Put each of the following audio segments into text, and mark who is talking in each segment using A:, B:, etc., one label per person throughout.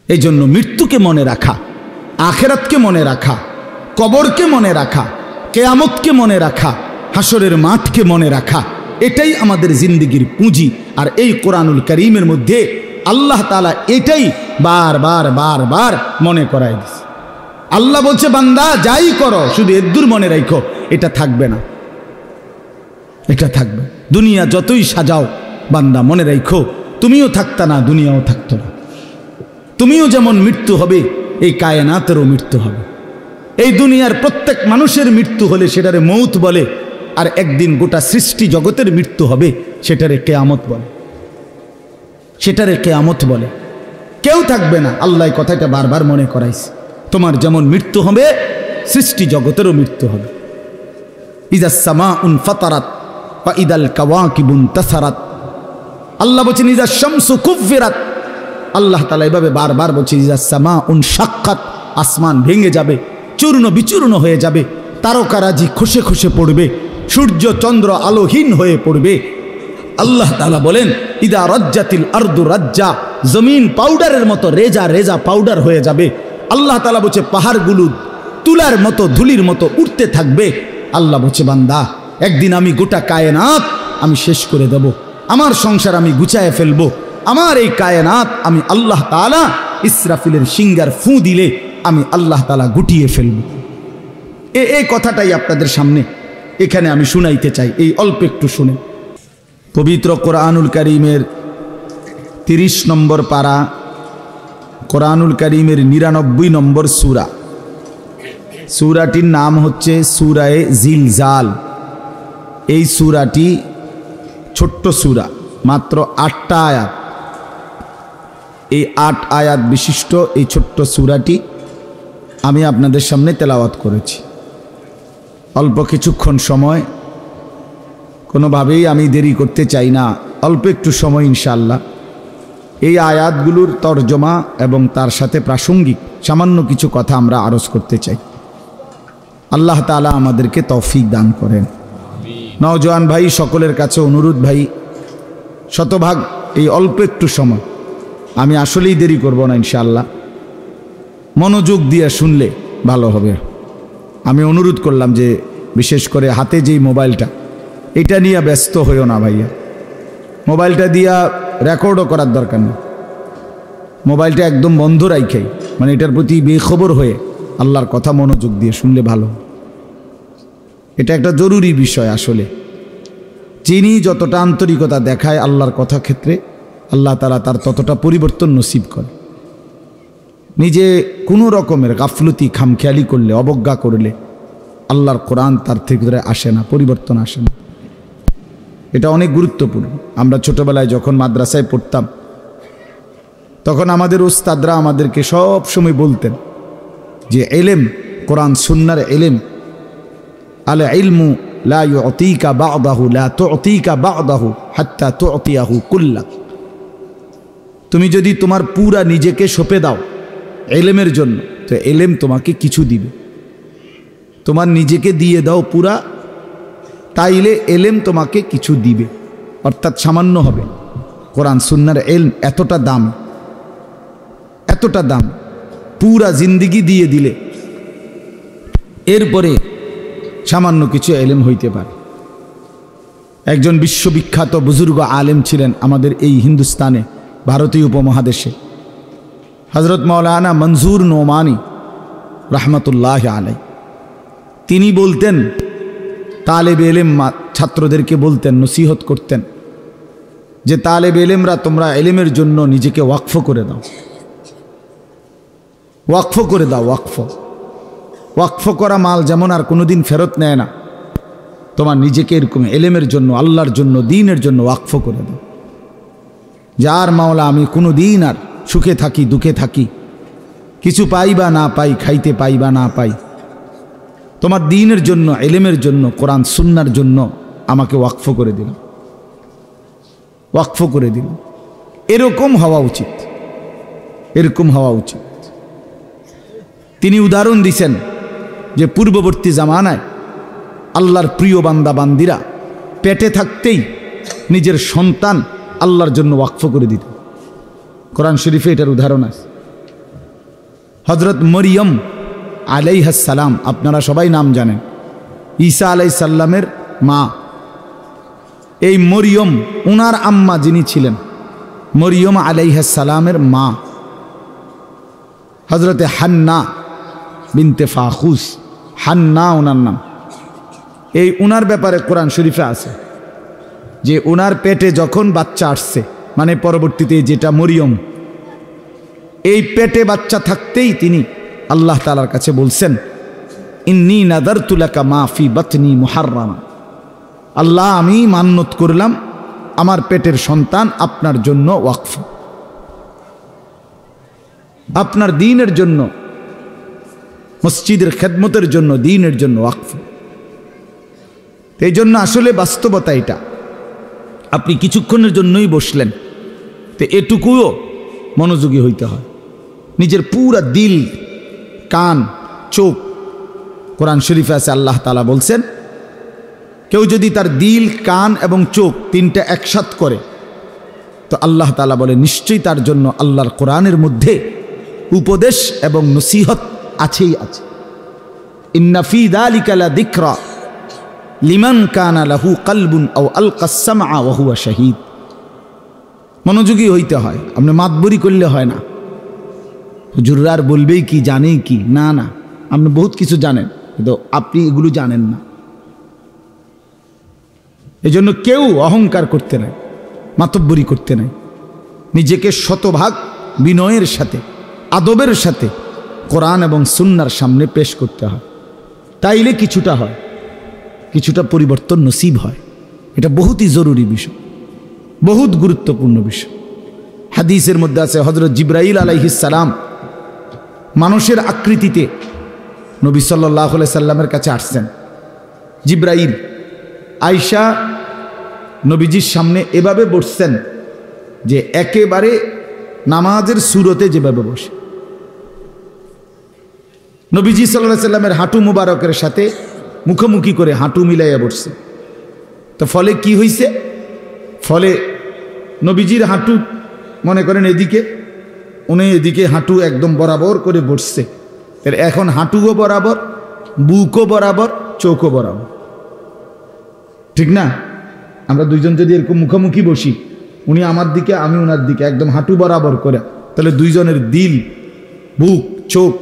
A: এই জন্য মৃত্যুকে মনে রাখা, আখেরাতকে মনে রাখা, কবরকে মনে রাখা, কেয়ামতকে মনে রাখা, হাসরের মাঠকে মনে রাখা, এটাই আমাদের জিন্দেগির পুঁজি। আর এই কোরআনুল কারীমের মধ্যে আল্লাহ তাআলা এটাই বারবার বারবার মনে করায় দিচ্ছে। আল্লাহ বলছে, বান্দা যাই করো শুধু এদ্দুর মনে রাখো, এটা থাকবে না, এটা থাকবে। দুনিয়া যতই সাজাও বান্দা মনে রাখো, তুমিও থাকতা না, দুনিয়াও থাকতো না। তুমিও যেমন মৃত্যু হবে, এই কায়নাতেরও মৃত্যু হবে। এই দুনিয়ার প্রত্যেক মানুষের মৃত্যু হলে সেটারে মৌত বলে, আর একদিন গোটা সৃষ্টি জগতের মৃত্যু হবে, সেটারে কেয়ামত বলে, সেটারে কেয়ামত বলে। কেউ থাকবে না, আল্লাহ কথাটা বারবার মনে করাইছে। তোমার যেমন মৃত্যু হবে, সৃষ্টি জগতেরও মৃত্যু হবে। ইজাস সামাউন ফাতারাত ওয়া ইদাল কাওয়াকিবুন তাসারাত। আল্লাহ বলেছেন ইজাস শামসু কুফিরাত। আল্লাহ তাআলা এভাবে বারবার বলছে ইজাস সামাউন শাক্কাত, আসমান ভেঙে যাবে, চূর্ণ বিচূর্ণ হয়ে যাবে, তারকারাজি খসে খসে পড়বে, সূর্য চন্দ্র আলোহীন হয়ে পড়বে। আল্লাহ তাআলা বলেন ইদা রাজ্জাতিল আরদু রাজ্জা, জমিন পাউডারের মতো রেজা রেজা পাউডার হয়ে যাবে। আল্লাহ তাআলা বলছে পাহাড়গুলো তুলার মতো ধুলির মতো উঠতে থাকবে। আল্লাহ বলছে, বান্দা একদিন আমি গোটা কায়নাত আমি শেষ করে দেব, আমার সংসার আমি গুছায় ফেলবো, আমার এই কায়নাত আমি আল্লাহ তাআলা ইসরাফিলের সিঙ্গার ফু দিলে আমি আল্লাহ তাআলা গুটিয়ে ফেলব। এই কথাটাই আপনাদের সামনে এখানে আমি শুনাইতে চাই, এই অল্প একটু শুনে। পবিত্র কোরআনুল কারীমের 30 নম্বর পারা, কোরআনুল কারীমের 99 নম্বর সূরা। সূরাটির নাম হচ্ছে সূরায়ে জিলজাল। এই সূরাটি ছোট্ট সূরা, মাত্র 8টা আয়াত। এই 8 আয়াত বিশিষ্ট এই ছোট্ট সূরাটি আমি আপনাদের সামনে তেলাওয়াত করেছি। অল্প কিছুক্ষণ সময়, কোনোভাবেই আমি দেরি করতে চাই না, অল্প একটু সময় ইনশাআল্লাহ এই আয়াতগুলোর তরজমা এবং তার সাথে প্রাসঙ্গিক সামান্য কিছু কথা আমরা আরজ করতে চাই। আল্লাহ তাআলা আমাদেরকে তৌফিক দান করেন। নওজোয়ান ভাই সকলের কাছে অনুরোধ, ভাই শতভাগ এই অল্প একটু সময়, আমি আসলেই দেরি করব না ইনশাআল্লাহ, মনোযোগ দিয়ে শুনলে ভালো হবে। আমি অনুরোধ করলাম যে বিশেষ করে হাতে যেই মোবাইলটা, এটা নিয়ে ব্যস্ত হইও না ভাইয়া। মোবাইলটা দিয়া রেকর্ডও করার দরকার নেই, মোবাইলটা একদম বন্ধ রাখাই, মানে এটার প্রতি বেখবর হয়ে আল্লাহর কথা মনোযোগ দিয়ে শুনলে ভালো। এটা একটা জরুরি বিষয়। আসলে যিনি যতটা আন্তরিকতা দেখায় আল্লাহর কথা ক্ষেত্রে, আল্লাহ তাআলা তার ততটা পরিবর্তন নসিব করে। নিজে কোনো রকমের গাফলতি খামখেয়ালি করলে, অবজ্ঞা করলে আল্লাহর কোরআন তার থেকে আসে না, পরিবর্তন আসে না। এটা অনেক গুরুত্বপূর্ণ। আমরা ছোটবেলায় যখন মাদ্রাসায় পড়তাম, তখন আমাদের উস্তাদরা আমাদেরকে সব সময় বলতেন যে এলেম, কোরআন সুন্নাহর এলেম, আল ইলমু লা ইউতিকা বা'দাহু লা তুতিকা বা'দাহু হাত্তা তুতিয়াহু কুল্লাক। তুমি যদি তোমার পুরা নিজেকে সঁপে দাও এলেমের জন্য, তো এলেম তোমাকে কিছু দিবে। তোমার নিজেকে দিয়ে দাও পুরা, তাইলে এলেম তোমাকে কিছু দিবে, অর্থাৎ সামান্য হবে। কোরআন সুন্নাহর এলম এতটা দাম, এতটা দাম, পুরা জিন্দিগি দিয়ে দিলে এরপরে সামান্য কিছু এলেম হইতে পারে। একজন বিশ্ববিখ্যাত বুজুর্গ আলেম ছিলেন আমাদের এই হিন্দুস্তানে, ভারতীয় উপমহাদেশে, হযরত মাওলানা মনজুর নোমানি রাহমাতুল্লাহ আলাইহি। তিনি বলতেন, তালেবে এলেম ছাত্রদেরকে বলতেন, নসিহত করতেন যে তালেবে এলেমরা তোমরা এলেমের জন্য নিজেকে ওয়াকফ করে দাও, ওয়াকফ করে দাও। ওয়াকফ করা মাল যেমন আর কোনোদিন ফেরত নেয় না, তোমার নিজেকে এরকম এলেমের জন্য, আল্লাহর জন্য, দ্বীনের জন্য ওয়াকফ করে দাও। যার মাওলা আমি কোনো দিন আর সুখে থাকি দুঃখে থাকি, কিছু পাই বা না পাই, খাইতে পাই বা না পাই, তোমার দ্বীনের জন্য, এলেমের জন্য, কোরআন সুন্নাহর জন্য আমাকে ওয়াকফ করে দিল, ওয়াকফ করে দিল। এরকম হওয়া উচিত, এরকম হওয়া উচিত। তিনি উদাহরণ দিছেন যে পূর্ববর্তী জামানায় আল্লাহর প্রিয় বান্দা বান্দিরা পেটে থাকতেই নিজের সন্তান আল্লাহর জন্য ওয়াকফ করে দিত। কোরআন শরীফে এটার উদাহরণ আছে। হজরত মরিয়ম আলাইহিস সালাম, আপনারা সবাই নাম জানেন, ঈসা আলাইহিস সালামের মা। এই মরিয়ম, উনার আম্মা যিনি ছিলেন, মরিয়ম আলাইহিস সালামের মা হজরতে হান্না বিনতে ফাখুস, হান্না ওনার নাম। এই উনার ব্যাপারে কোরআন শরীফে আছে যে উনার পেটে যখন বাচ্চা আসছে, মানে পরবর্তীতে যেটা মরিয়ম, এই পেটে বাচ্চা থাকতেই তিনি আল্লাহ তাআলার কাছে বলছেন, ইন্নী নাযারতু লাকা মা ফি বাতনি মুহাররামা, আল্লাহ আমি মান্নত করলাম আমার পেটের সন্তান আপনার জন্য ওয়াকফ, আপনার দ্বীনের জন্য, মসজিদের খেদমতের জন্য, দ্বীনের জন্য ওয়াকফ। এই জন্য আসলে বাস্তবতা এটা। আপনি কিছুক্ষণের জন্যই বসলেন, তো এটুকুও মনোযোগী হইতে হয়। নিজের পুরা দিল, কান, চোখ, কোরআন শরীফে আছে আল্লাহ তাআলা বলছেন, কেউ যদি তার দিল, কান এবং চোখ তিনটা একসাথ করে, তো আল্লাহ তাআলা বলে নিশ্চয়ই তার জন্য আল্লাহর কোরআনের মধ্যে উপদেশ এবং নসিহত আছেই আছে। ইন্না ফি যালিকা লাযিকরা লিমান কানা লাহু কলবুন আও আলকাস সামআ ওয়া হুয়া শাহীদ। মনোযোগী হইতে হয়, আপনি মাতবরি করলে হয় না। হুজুররা আর বলবেই কি, জানেই কি, না না, আপনি বহুত কিছু জানেন, কিন্তু আপনি এগুলো জানেন না। এজন্য কেউ অহংকার করতে নাই, মাতব্বরি করতে নাই। নিজেকে শতভাগ বিনয়ের সাথে, আদবের সাথে কোরআন এবং সুন্নাহর সামনে পেশ করতে হয়। তাইলে কিছুটা হয়, কিছুটা পরিবর্তন নসিব হয়। এটা বহুতই জরুরি বিষয়, বহুত গুরুত্বপূর্ণ বিষয়। হাদিসের মধ্যে আছে হযরত জিবরাইল আলাইহিস সালাম মানুষের আকৃতিতে নবী সাল্লাল্লাহু আলাইহি সাল্লামের কাছে আসছেন। জিবরাইল আয়েশা নবীজির সামনে এভাবে বসছেন যে একেবারে নামাজের সুরতে যেভাবে বসে। নবীজি সাল্লাল্লাহু আলাইহি সাল্লামের হাঁটু মুবারকের সাথে মুখোমুখি করে হাঁটু মিলাইয়া বসছে। তো ফলে কি হইছে? ফলে নবীজির হাঁটু মনে করেন এদিকে, উনি এদিকে হাঁটু একদম বরাবর করে বসছে। এখন হাঁটুও বরাবর, বুকও বরাবর, চোখও বরাবর, ঠিক না? আমরা দুইজন যদি এরকম মুখোমুখি বসি, উনি আমার দিকে, আমি ওনার দিকে, একদম হাঁটু বরাবর করে, তাহলে দুইজনের দিল, বুক, চোখ,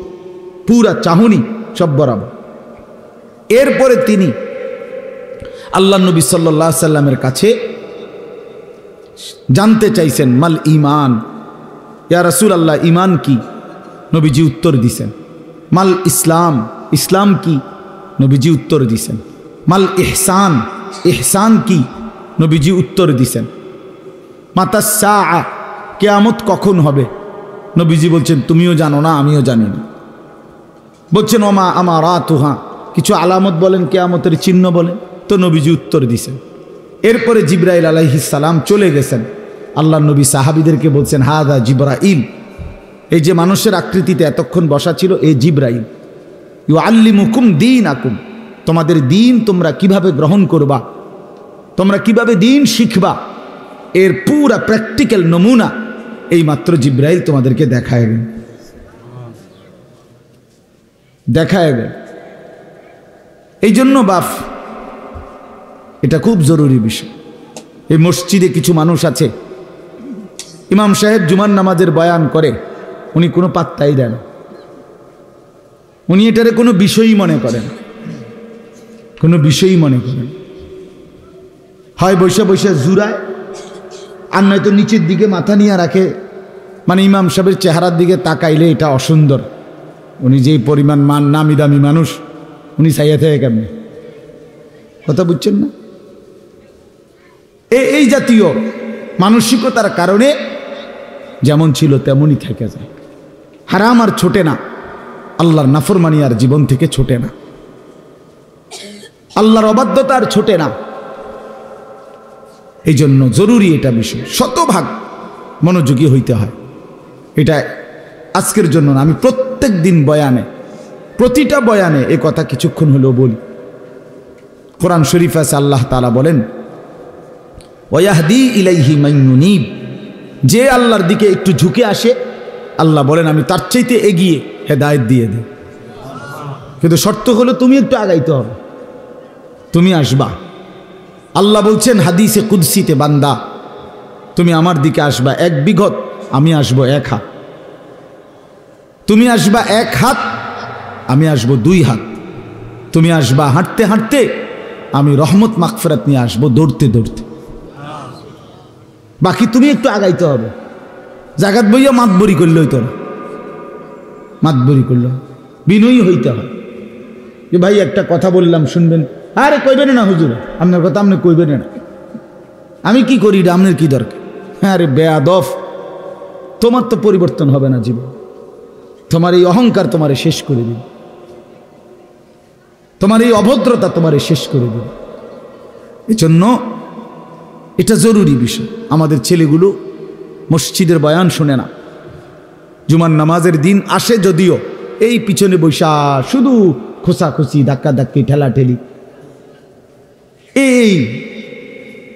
A: পুরা চাহনি সব বরাবর। এরপরে তিনি আল্লাহ নবী সাল্লাল্লাহু আলাইহি সাল্লামের কাছে জানতে চাইছেন, মাল ঈমান, ইয়া রাসূলুল্লাহ ঈমান কি? নবীজি উত্তর দিছেন। মাল ইসলাম, ইসলাম কি? নবীজি উত্তর দিছেন। মাল ইহসান, ইহসান কি? নবীজি উত্তর দিছেন। মাতাস সাআ, কিয়ামত কখন হবে? নবীজি বলছেন তুমিও জানো না, আমিও জানি না। বলছেন ওমা আমারাতুহা, কিছু আলামত বলেন, কিয়ামতের চিহ্ন বলেন। তো নবীজি উত্তর দিছেন। এরপরে জিবরাইল আলাইহিস সালাম চলে গেছেন। আল্লাহ নবী সাহাবীদেরকে বলছেন হাদা জিবরাইল, এই যে মানুষের আকৃতিতে এতক্ষণ বসা ছিল, এই জিবরাইল। ইউআল্লিমুকুম দীনাকুম, তোমাদের দিন তোমরা কিভাবে গ্রহণ করবা, তোমরা কিভাবে দিন শিখবা, এর পুরা প্র্যাকটিক্যাল নমুনা এই মাত্র জিবরাইল তোমাদেরকে দেখায় গেল। এই জন্য বাপ, এটা খুব জরুরি বিষয়। এই মসজিদে কিছু মানুষ আছে, ইমাম সাহেব জুমার নামাজের বয়ান করে, উনি কোনো পাত্তাই দেন, উনি এটারে কোনো বিষয়ই মনে করেন, কোনো বিষয়ই মনে করেন। হয় বৈশা বৈশা জুরায়, আর নয়তো নিচের দিকে মাথা নিয়ে রাখে, মানে ইমাম সাহেবের চেহারার দিকে তাকাইলে এটা অসুন্দর। উনি যেই পরিমাণ নামি দামি মানুষ, উনি চাইয়া থাকে কেমনি? কথা বুঝছেন না? এই জাতীয় মানসিকতার কারণে যেমন ছিল তেমনই থেকে যায়। হারাম আর ছোটে না, আল্লাহর নাফরমানি আর জীবন থেকে ছোটে না, আল্লাহর অবাধ্যতা আর ছোটে না। এই জন্য জরুরি এটা বিষয়, শতভাগ মনোযোগী হইতে হয়। এটা আজকের জন্য না, আমি প্রত্যেক দিন বয়ানে, প্রতিটা বয়ানে এ কথা কিছুক্ষণ হলেও বলি। কোরআন শরীফ আছে আল্লাহ তাআলা বলেন ওয়াহদি ইলাইহি মান ইউনীব, যে আল্লাহর দিকে একটু ঝুঁকে আসে, আল্লাহ বলেন আমি তার চাইতে এগিয়ে হেদায়েত দিয়ে দে, কিন্তু শর্ত হলো তুমি একটু আগাইতে হবে, তুমি আসবা। আল্লাহ বলছেন হাদিসে কুদসিতে, বান্দা তুমি আমার দিকে আসবা 1 বিঘত, আমি আসবো 1 হাত। তুমি আসবা 1 হাত, আমি আসবো 2 হাত। তুমি আসবা হাঁটতে হাঁটতে, আমি রহমত মাগফিরাত নিয়ে আসবো দৌড়তে দৌড়তে। বাকি তুমি একটু আগাইতে হবে। জাগাত বইয়া মাতবরি করলে হইতো না, মাতবরি করলে বিনয়ী হইতে হয় যে ভাই একটা কথা বললাম শুনবেন, আরে কইবেন না হুজুর, আপনার কথা আপনি কইবেন না, আমি কি করি এটা আপনার কি দরকার? আরে বেয়াদব, তোমার তো পরিবর্তন হবে না জীবন, তোমার এই অহংকার তোমারে শেষ করে দিবে, তোমার এই অভদ্রতা তোমারে শেষ করে দিবে। এজন্য এটা জরুরি বিষয়। আমাদের ছেলেগুলো মসজিদের বয়ান শুনে না, জুমার নামাজের দিন আসে যদিও, এই পিছনে বৈশা শুধু খোসাখুসি, ধাক্কা ধাক্কি, ঠেলাঠেলি,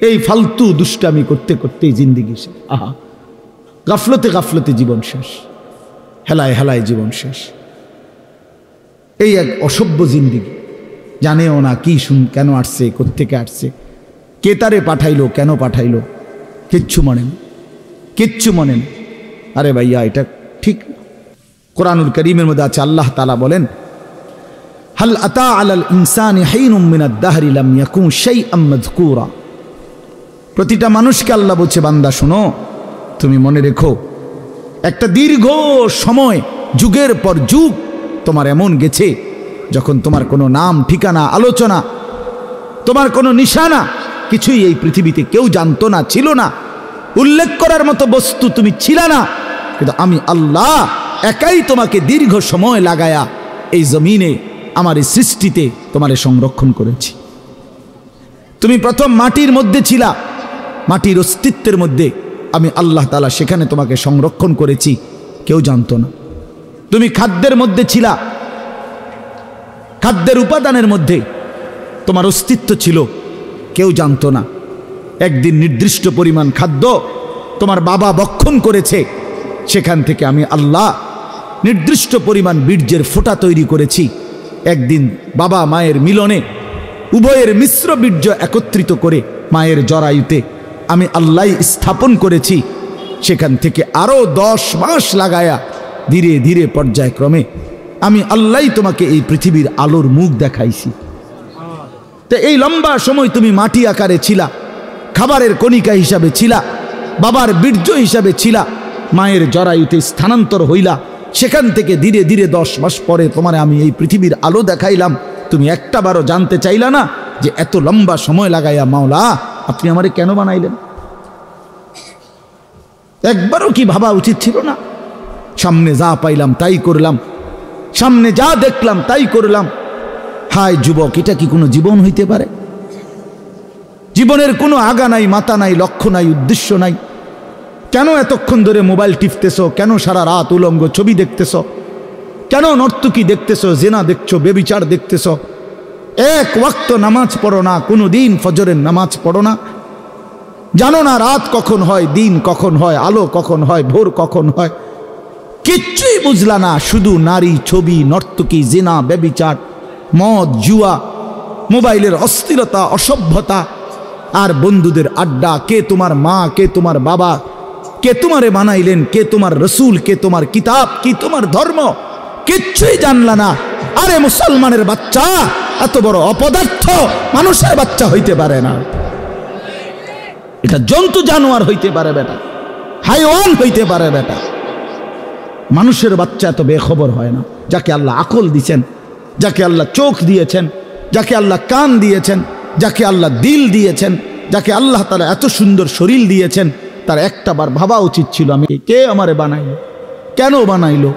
A: এই ফালতু দুষ্টামি করতে করতেই জিন্দিগি শেষ। আহা, গাফলতে গাফলতে জীবন শেষ, হেলায় হেলায় জীবন শেষ। এই এক অসভ্য জিন্দিগি, জানেও না কি কেন আসছে, কোত্থেকে আসছে, কে তারে পাঠাইলো, কেন পাঠাইলো, কিচ্ছু মনে না, কিচ্ছু মনে না। আরে ভাইয়া এটা ঠিক। কোরআনুল কারীমের মধ্যে আছে, আল্লাহ তাআলা বলেন, হাল আতা আলাল ইনসানি হাইনুম মিনাদ দাহরি লাম ইয়াকুন শাইআম মাযকুরা। প্রতিটা মানুষকে আল্লাহ বলছে, বান্দা শোনো, তুমি মনে রেখো একটা দীর্ঘ সময়, যুগের পর যুগ তোমার এমন গেছে যখন তোমার কোনো নাম ঠিকানা, আলোচনা, তোমার কোনো নিশানা কিছুই এই পৃথিবীতে কেউ জানতো না, ছিল না, উল্লেখ করার মতো বস্তু তুমি ছিল না, কিন্তু আমি আল্লাহ একাই তোমাকে দীর্ঘ সময় লাগায়া এই জমিনে আমার এই সৃষ্টিতে তোমারে সংরক্ষণ করেছি। তুমি প্রথম মাটির মধ্যে ছিলা, মাটির অস্তিত্বের মধ্যে আমি আল্লাহ তাআলা সেখানে তোমাকে সংরক্ষণ করেছি, কেউ জানতো না। তুমি খাদ্যের মধ্যে ছিলা, খাদ্যের উপাদানের মধ্যে তোমার অস্তিত্ব ছিল, কেউ জানতো না। একদিন নির্দিষ্ট পরিমাণ খাদ্য তোমার বাবা ভক্ষণ করেছে, সেখান থেকে আমি আল্লাহ নির্দিষ্ট পরিমাণ বীর্যের ফোঁটা তৈরি করেছি। একদিন বাবা মায়ের মিলনে উভয়ের মিশ্র বীর্য একত্রিত করে মায়ের জরায়ুতে আমি আল্লাহ স্থাপন করেছি। সেখান থেকে আরও 10 মাস লাগায়া ধীরে ধীরে পর্যায়ক্রমে আমি আল্লাহ তোমাকে এই পৃথিবীর আলোর মুখ দেখাইছি। তো এই লম্বা সময় তুমি মাটি আকারে ছিলা, খাবারের কণিকা হিসাবে ছিলা, বাবার বীর্য হিসাবে ছিলা, মায়ের জরায়ুতে স্থানান্তর হইলা, সেখান থেকে ধীরে ধীরে 10 মাস পরে তোমার আমি এই পৃথিবীর আলো দেখাইলাম। তুমি একটাবারও জানতে চাইলা না যে এত লম্বা সময় লাগাইয়া মাওলা আপনি আমারে কেন বানাইলেন? একবারও কি ভাবা উচিত ছিল না? সামনে যা পাইলাম তাই করলাম, সামনে যা দেখলাম তাই করলাম। হায় যুবক, এটা কি কোনো জীবন হইতে পারে? জীবনের কোনো আগা নাই, মাথা নাই, লক্ষ্য নাই, উদ্দেশ্য নাই। কেন এতক্ষণ ধরে মোবাইল টিপতেছ? কেন সারা রাত উলঙ্গ ছবি দেখতেছ? কেন নর্তকী দেখতেছ, জেনা দেখছো, বেবিচার দেখতেছ? এক ওয়াক্ত নামাজ পড়ো না, কোনো দিন ফজরের নামাজ পড়ো না, জানো না রাত কখন হয়, দিন কখন হয়, আলো কখন হয়, ভোর কখন হয়, কিচ্ছুই বুঝলা না। শুধু নারী, ছবি, নর্তকী, জেনা, বেবিচার, মদ, জুয়া, মোবাইলের অস্থিরতা, অসভ্যতা, আর বন্ধুদের আড্ডা। কে তোমার মা, কে তোমার বাবা, কে তোমারে বানাইলেন, কে তোমার রসুল, কে তোমার কিতাব, কি তোমার ধর্ম, কিচ্ছুই জানলা না। আরে মুসলমানের বাচ্চা এত বড় অপদার্থ মানুষের বাচ্চা হইতে পারে না। এটা জন্তু জানোয়ার হইতে পারে বেটা, হাইওয়ান হইতে পারে বেটা। মানুষের বাচ্চা এত বেখবর হয় না। যাকে আল্লাহ আকল দিয়েছেন, যাকে আল্লাহ চোখ দিয়েছেন, যাকে আল্লাহ কান দিয়েছেন, যাকে আল্লাহ দিল দিয়েছেন, যাকে আল্লাহ তাআলা এত সুন্দর শরীর দিয়েছেন, তার একটাবার ভাবা উচিত ছিল আমি কে আমারে বানাইলো, কেন বানাইলো,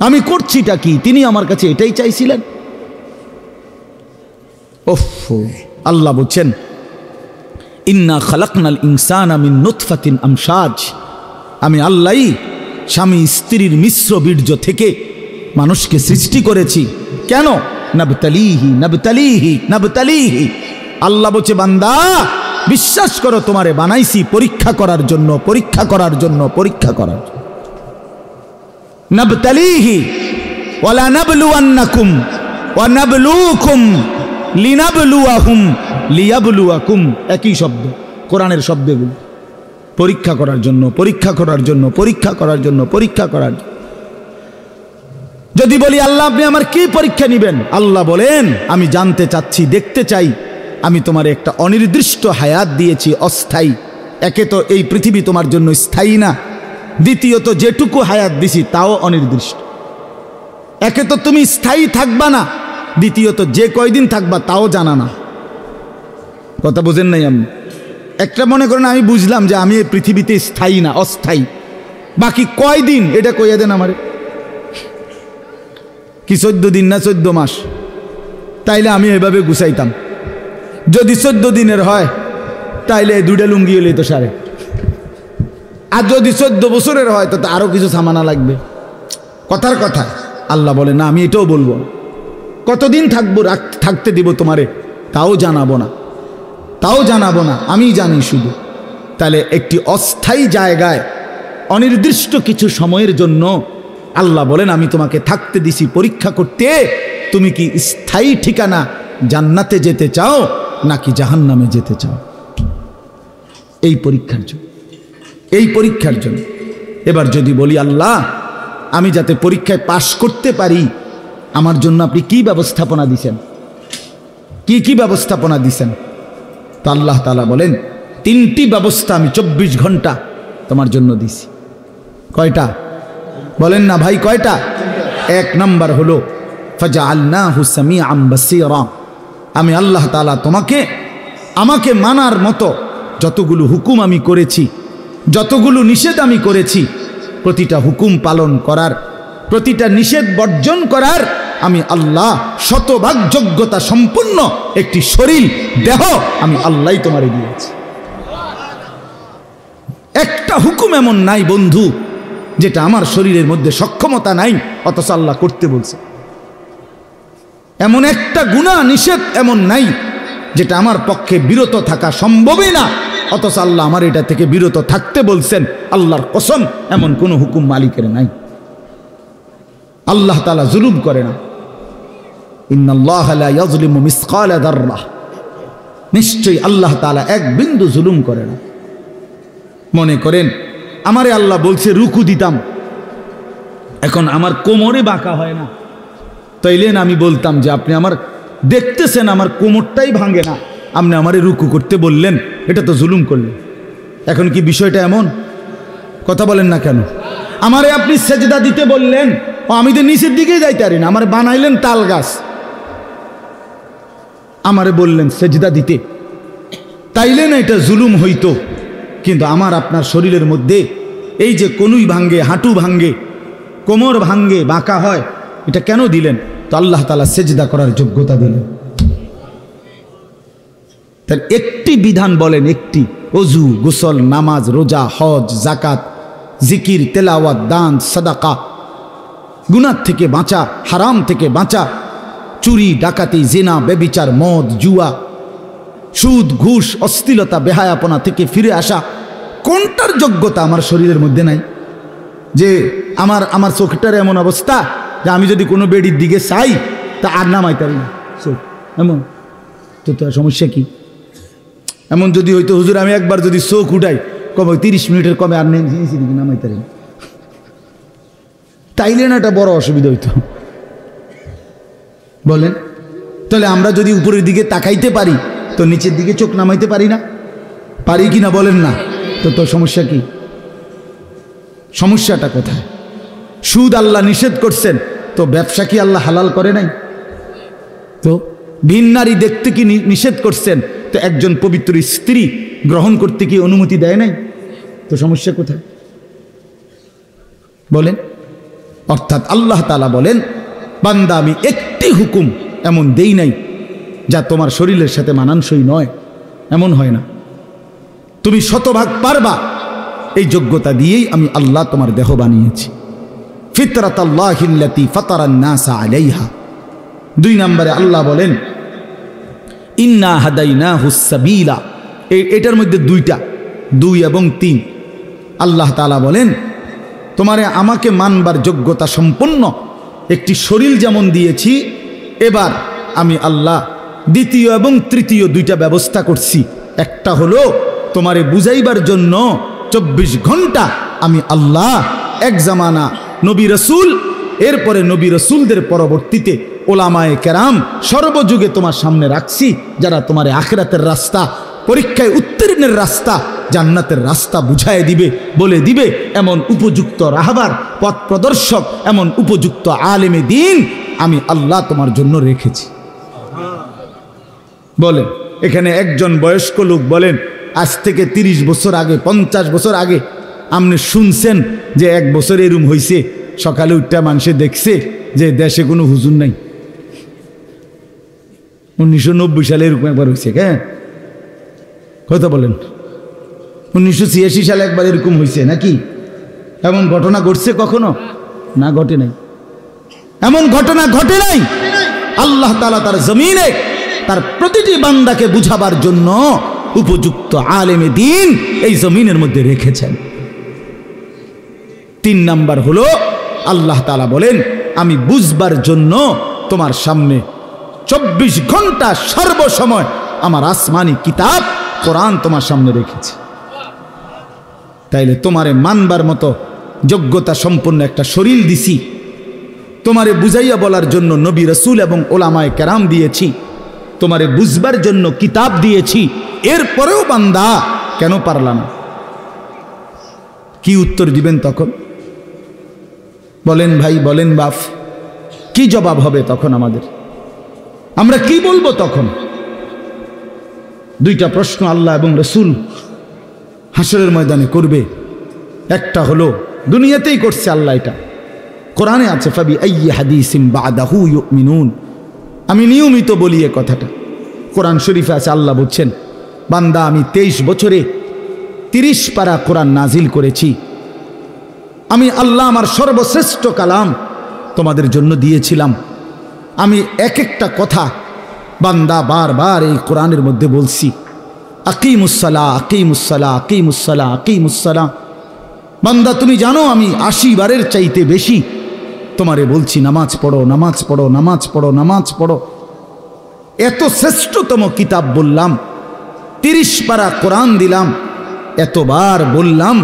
A: আমি করছিটা কি? তিনি আমার কাছে এটাই চাইছিলেন। ওফ, আল্লাহ বলছেন ইন্না খালাকনাল ইনসানা মিন নুতফাতিন আমশাজ। আমি আল্লাহই স্বামী স্ত্রীর মিশ্র বীর্য থেকে মানুষকে সৃষ্টি করেছি। কেন? নাবতালিহি নাবতালিহি নাবতালিহি। আল্লাহ বলছে বান্দা বিশ্বাস করো, তোমারে বানাইছি পরীক্ষা করার জন্য, পরীক্ষা করার জন্য, পরীক্ষা করার জন্য। নাবতালিহি ওয়ালা নাবলুয়ান্নাকুম ওয়া নাবলুকুম লিনাবলুয়াহুম লিয়াবলুয়াকুম, একই শব্দ, কোরআনের শব্দগুলো। পরীক্ষা করার জন্য, পরীক্ষা করার জন্য, পরীক্ষা করার জন্য, পরীক্ষা করার জন্য। যদি বলি আল্লাহ আপনি আমার কি পরীক্ষা নেবেন, আল্লাহ বলেন আমি জানতে চাচ্ছি, দেখতে চাই আমি তোমার একটা অনির্দিষ্ট হায়াত দিয়েছি, অস্থায়ী। একে তো এই পৃথিবী তোমার জন্য স্থায়ী না, দ্বিতীয়ত যেটুকু হায়াত দিছি তাও অনির্দিষ্ট। একে তো তুমি স্থায়ী থাকবা না, দ্বিতীয়ত যে কয়দিন থাকবা তাও জানা না। কথা বুঝেন নাই আমি? একটা মনে করেন আমি বুঝলাম যে আমি এই পৃথিবীতে স্থায়ী না, অস্থায়ী, বাকি কয়দিন এটা কইয়া দেন আমারে। কি 14 দিন না 14 মাস? তাইলে আমি এভাবে গুছাইতাম। যদি 14 দিনের হয় তাইলে 2টা লুঙ্গি হলেই তো সারে। আর যদি 14 বছরের হয় তো আরো কিছু সামানা লাগবে। কথার কথা আল্লাহ বলে না, আমি এটাও বলবো। কতদিন থাকবো, থাকতে দিব তোমারে তাও জানাবো না, তাও জানাবো না, আমি জানি শুধু। তাহলে একটি অস্থায়ী জায়গায় অনির্দিষ্ট কিছু সময়ের জন্য আল্লাহ বলেন আমি তোমাকে থাকতে দিছি পরীক্ষা করতে, তুমি কি স্থায়ী ঠিকানা জান্নাতে যেতে চাও নাকি জাহান্নামে যেতে চাও? এই পরীক্ষার জন্য, এই পরীক্ষার জন্য। এবার যদি বলি আল্লাহ আমি যাতে পরীক্ষায় পাশ করতে পারি, আমার জন্য আপনি কি ব্যবস্থাপনা দিছেন, কি কি ব্যবস্থাপনা দিছেন? তো আল্লাহ তাআলা বলেন 3টি ব্যবস্থা আমি 24 ঘন্টা তোমার জন্য দিছি। কয়টা বলেন না ভাই, কয়টা? 1 নাম্বার হলো ফাজআলনাহু সামিআন বাসীরা, আমি আল্লাহ তাআলা তোমাকে আমাকে মানার মতো যতগুলো হুকুম আমি করেছি, যতগুলো নিষেধ আমি করেছি, প্রতিটা হুকুম পালন করার, প্রতিটা নিষেধ বর্জন করার আমি আল্লাহ শতভাগ যোগ্যতা সম্পন্ন একটি শরীর, দেহ আমি আল্লাহই তোমারে দিয়েছি। একটা হুকুম এমন নাই বন্ধু যেটা আমার শরীরের মধ্যে সক্ষমতা নাই অথচ আল্লাহ করতে বলছে। এমন একটা গুনাহ নিষেধ এমন নাই যেটা আমার পক্ষে বিরত থাকা সম্ভবই না অথচ আল্লাহ আমার এটা থেকে বিরত থাকতে বলছেন। আল্লাহর কসম এমন কোনো হুকুম মালিকের নাই। আল্লাহ তাআলা জুলুম করে না। ইন্নাল্লাহা লা ইয়াজলিমু মিসকালা যাররাহ, নিশ্চয়ই আল্লাহ তাআলা এক বিন্দু জুলুম করে না। মনে করেন আমারে আল্লাহ বলছে রুকু দিতাম, এখন আমার কোমরে বাঁকা হয় না, তাইলেন আমি বলতাম যে আপনি আমার দেখতেছেন আমার কোমরটাই ভাঙে না, আপনি আমারে রুকু করতে বললেন, এটা তো জুলুম করলেন। এখন কি বিষয়টা এমন? কথা বলেন না কেন? আমারে আপনি সেজদা দিতে বললেন, ও আমি তো নিচের দিকেই যাইতে পারি না, আমারে বানাইলেন তাল গাছ, আমারে বললেন সেজদা দিতে, তাইলে না এটা জুলুম হইতো। কিন্তু আমার আপনার শরীরের মধ্যে এই যে কনুই ভাঙ্গে, হাঁটু ভাঙ্গে, কোমর ভাঙ্গে, বাঁকা হয়, এটা কেন দিলেন? তো আল্লাহ তাআলা সেজদা করার যোগ্যতা দিলেন। তার একটি বিধান বলেন, একটি, ওযু, গোসল, নামাজ, রোজা, হজ, যাকাত, জিকির, তেলাওয়াত, দান, সাদাকা, গুনাহ থেকে বাঁচা, হারাম থেকে বাঁচা, চুরি, ডাকাতি, জিনা, ব্যভিচার, মদ, জুয়া, সুদ, ঘুষ, অশ্লীলতা, বেহায়াপনা থেকে ফিরে আসা, কোনটার যোগ্যতা আমার শরীরের মধ্যে নাই? যে আমার চোখটার এমন অবস্থা যে আমি যদি কোনো বেডির দিকে চাই তা আর নামাইতে পারি না চোখ, এমন তো সমস্যা কি? এমন যদি হইতো হুজুর আমি একবার যদি চোখ উঠাই কবে 30 মিনিটের কমে আর দিকে নামাইতে পারি, তাইলে না এটা বড় অসুবিধা হইতো। বলেন তাহলে আমরা যদি উপরের দিকে তাকাইতে পারি তো নিচের দিকে চোখ নামাইতে পারি না? পারি কি না বলেন না? তো সমস্যা কি? সমস্যাটা কোথায়? সুদ আল্লাহ নিষেধ করছেন, তো ব্যবসা কি আল্লাহ হালাল করে নাই? তো ভিন নারী দেখতে কি নিষেধ করছেন, তো একজন পবিত্র স্ত্রী গ্রহণ করতে কি অনুমতি দেয় নাই? তো সমস্যা কোথায় বলেন? অর্থাৎ আল্লাহ তাআলা বলেন বান্দা আমি একটি হুকুম এমন দেই নাই যা তোমার শরীরের সাথে মানানসই নয়, এমন হয় না। তুমি শতভাগ পারবা এই যোগ্যতা দিয়েই আমি আল্লাহ তোমার দেহ বানিয়েছি। ফিতরাতাল্লাহিল্লাতী ফাতারান নাসা আলাইহা। 2 নম্বরে আল্লাহ বলেন ইন্না হাদাইনাহুস সাবিলা। এটার মধ্যে 2টা, 2 এবং 3। আল্লাহ তাআলা বলেন তোমারে আমাকে মানবার যোগ্যতা সম্পন্ন একটি শরীর যেমন দিয়েছি, এবার আমি আল্লাহ দ্বিতীয় এবং তৃতীয় দুইটা ব্যবস্থা করছি। একটা হলো তোমারে বুঝাইবার জন্য 24 ঘন্টা আমি আল্লাহ এক জামানা নবী রসুল, এরপরে নবী রসুলদের পরবর্তীতে ওলামায়ে কেরাম সর্বযুগে তোমার সামনে রাখছি, যারা তোমার আখিরাতের রাস্তা, পরীক্ষায় উত্তীর্ণের রাস্তা, জান্নাতের রাস্তা বুঝায় দিবে, বলে দিবে এমন উপযুক্ত রাহবার, পথ প্রদর্শক, এমন উপযুক্ত আলেমে দ্বীন আমি আল্লাহ তোমার জন্য রেখেছি। বলেন, এখানে একজন বয়স্ক লোক বলেন আজ থেকে 30 বছর আগে, 50 বছর আগে আপনি শুনছেন যে 1 বছর এরম হয়েছে, সকালে উঠটা মানুষে দেখছে যে দেশে কোনো হুজুর নাই? 1990 সালে এরকম একবার হয়েছে। হ্যাঁ, কথা বলেন, 1986 সালে একবার এরকম হয়েছে নাকি? এমন ঘটনা ঘটছে কখনো? না, ঘটে নাই। এমন ঘটনা ঘটে নাই। আল্লাহ তাআলা তার জমিনে তার প্রতিটি বান্দাকে বুঝাবার জন্য উপযুক্ত আলেমে দ্বীন এই জমিনের মধ্যে রেখেছেন। 3 নাম্বার হলো আল্লাহ তাআলা বলেন আমি বুঝবার জন্য তোমার সামনে 24 ঘন্টা সর্বসময় আমার আসমানি কিতাব কোরআন তোমার সামনে রেখেছি। তাইলে তোমারে মানবার মতো যোগ্যতা সম্পন্ন একটা শরীর দিছি, তোমারে বুঝাইয়া বলার জন্য নবী রসুল এবং ওলামায়ে কেরাম দিয়েছি, তোমারে বুঝবার জন্য কিতাব দিয়েছি, এরপরেও বান্দা কেন পারলা না? কি উত্তর দিবেন তখন? বলেন ভাই, বলেন বাপ, কি জবাব হবে তখন আমাদের? আমরা কি বলবো তখন? 2টা প্রশ্ন আল্লাহ এবং রসুল হাসরের ময়দানে করবে। একটা হলো দুনিয়াতেই করছে আল্লাহ, এটা কোরআনে আছে, ফাবি আইয়ি হাদিসিম বাদাহু ইউমিনুন। আমি নিয়মিত বলি এ কথাটা, কোরআন শরীফে আছে, আল্লাহ বলছেন বান্দা আমি 23 বছরে 30 পারা কোরআন নাজিল করেছি। আমি আল্লাহ আমার সর্বশ্রেষ্ঠ কালাম তোমাদের জন্য দিয়েছিলাম। আমি এক একটা কথা বান্দা বারবার এই কোরআনের মধ্যে বলছি, আকিমুসসালাহ আকিমুসসালাহ আকিমুসসালাহ আকিমুসসালাহ। বান্দা তুমি জানো আমি 80 বারের চাইতে বেশি তোমারে বলছি নামাজ পড়ো, নামাজ পড়ো, নামাজ পড়ো, নামাজ পড়ো। এত শ্রেষ্ঠতম কিতাব বললাম, 30 পারা কোরআন দিলাম, এতবার বললাম।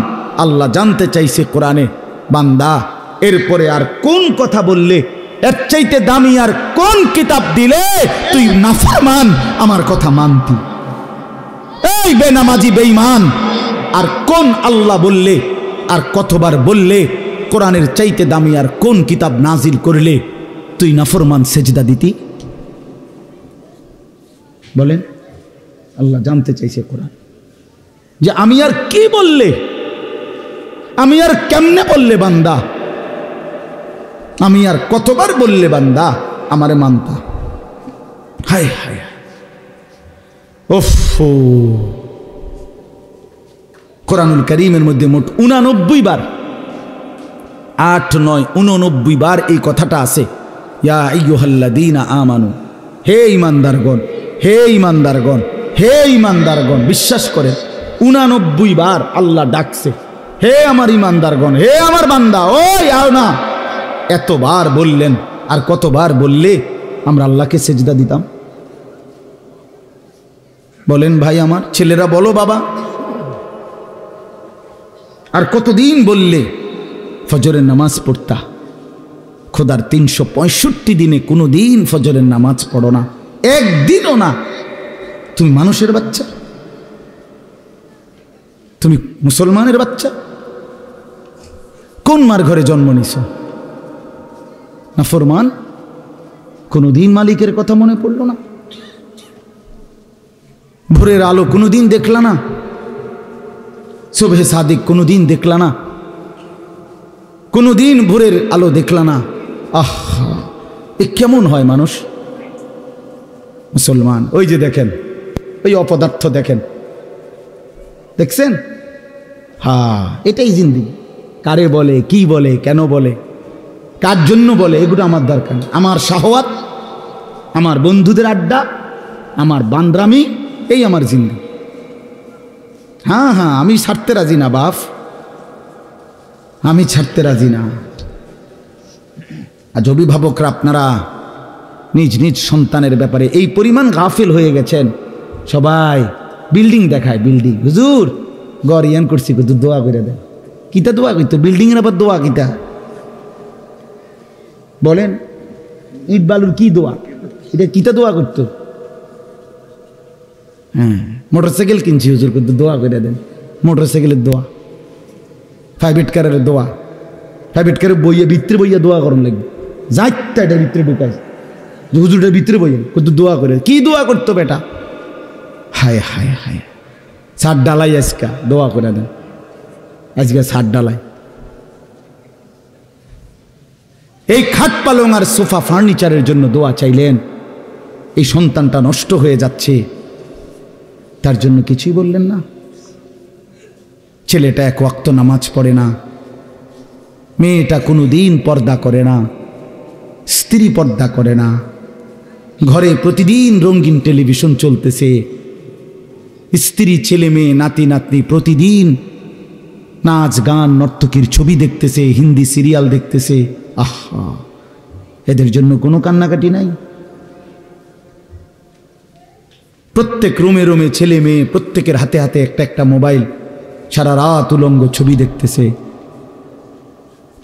A: আল্লাহ জানতে চাইছে কোরআনে, বান্দা এরপরে আর কোন কথা বললে, এর চাইতে দামি আর কোন কিতাব দিলে তুই নাফরমান আমার কথা মানতি? এই বেনামাজি বেঈমান, আর কোন আল্লাহ বললে, আর কতবার বললে কোরআনের চাইতে দামি আর কোন কিতাব নাজিল করলে তুই নাফরমান সেজদা দিতি? বলেন, আল্লাহ জানতে চাইছে কোরআন যে আমি আর কি বললে, আমি আর কেমনে বললে বান্দা, আমি আর কতবার বললে বান্দা আমারে মানতা? হায় হায়, ওফ! কোরআনুল কারীমের মধ্যে মোট 89 বার, 8, 9, 89 বার এই কথাটা আছে, ইয়া আইয়ুহাল্লাযীনা আমানু, হে ঈমানদারগণ, হে ঈমানদারগণ, হে ঈমানদারগণ। বিশ্বাস করেন 89 বার আল্লাহ ডাকছে, হে আমার ঈমানদারগণ, হে আমার বান্দা, ওই আও না। এতবার বললেন, আর কতবার বললে আমরা আল্লাহকে সেজদা দিতাম? বলেন ভাই আমার ছেলেরা, বলো বাবা। আর কতদিন বললে ফজরের নামাজ পড়তা? খোদার 365 দিনে কোনো দিন ফজরের নামাজ পড়ো না, একদিনও না। তুমি মানুষের বাচ্চা, তুমি মুসলমানের বাচ্চা, কোন মার ঘরে জন্ম নিছ? নাফরমান, কোনদিন মালিকের কথা মনে পড়লো না? ভোরের আলো কোনদিন দেখলা না? সুবহে সাদিক কোনদিন দেখলা না? কোনদিন ভোরের আলো দেখলা না? আহা, এ কেমন হয় মানুষ? মুসলমান, ওই যে দেখেন, ওই অপদার্থ দেখেন, দেখছেন? হ্যাঁ, এটাই জিন্দেগি। কারে বলে, কি বলে, কেন বলে, কার জন্য বলে, এগুলো আমার দরকার। আমার শাহওয়াত, আমার বন্ধুদের আড্ডা, আমার বান্দ্রামি, এই আমার জিন্দেগি। হ্যাঁ হ্যাঁ, আমি ছাড়তে রাজি না বাপ। আমি ছাড়তে রাজি না। আজ অভিভাবকরা আপনারা নিজ নিজ সন্তানের ব্যাপারে এই পরিমাণ গাফিল হয়ে গেছেন। সবাই বিল্ডিং দেখায়, বিল্ডিং, হুজুর গড় ইয়ান করছি, কিন্তু দোয়া করে দেন। কিতা দোয়া করতো? বিল্ডিংয়ের আবার দোয়া কিতা বলেন? ইট বালুর কি দোয়া? এটা কিতা দোয়া করতো? হ্যাঁ, মোটরসাইকেল কিনছি হুজুর, কিন্তু দোয়া করে দেন। মোটরসাইকেলের দোয়া, প্রাইভেট কারের দোয়া, প্রাইভেট কারের বইয়ে ভিতরে বইয়া দোয়া করুন লাগবে। যাইটা এটা ভিতরে ঢুকাই, হুজুরটার ভিতরে বইয়ে কিন্তু দোয়া করে। কি দোয়া করতো বেটা? হায় হায় হায়, ছাদ ডালাই আজকা দোয়া করে দেন, আজকে ছাদ ডালাই। এই খাট পালং আর সোফা ফার্নিচারের জন্য দোয়া চাইলেন, এই সন্তানটা নষ্ট হয়ে যাচ্ছে, তার জন্য কিছুই বললেন না। ছেলেটা এক ওয়াক্ত নামাজ পড়ে না, মেয়েটা কোনো দিন পর্দা করে না, স্ত্রী পর্দা করে না, ঘরে প্রতিদিন রঙিন টেলিভিশন চলতেছে, স্ত্রী ছেলে মেয়ে নাতি নাতনি প্রতিদিন নাচ গান নর্তকীর ছবি দেখতেছে, হিন্দি সিরিয়াল দেখতেছে। আহা, এদের জন্য কোনো কান্নাকাটি নাই? প্রত্যেক রুমে রুমে ছেলে মেয়ে, প্রত্যেকের হাতে হাতে একটা একটা মোবাইল, সারা রাত উলঙ্গ ছবি দেখতেছে।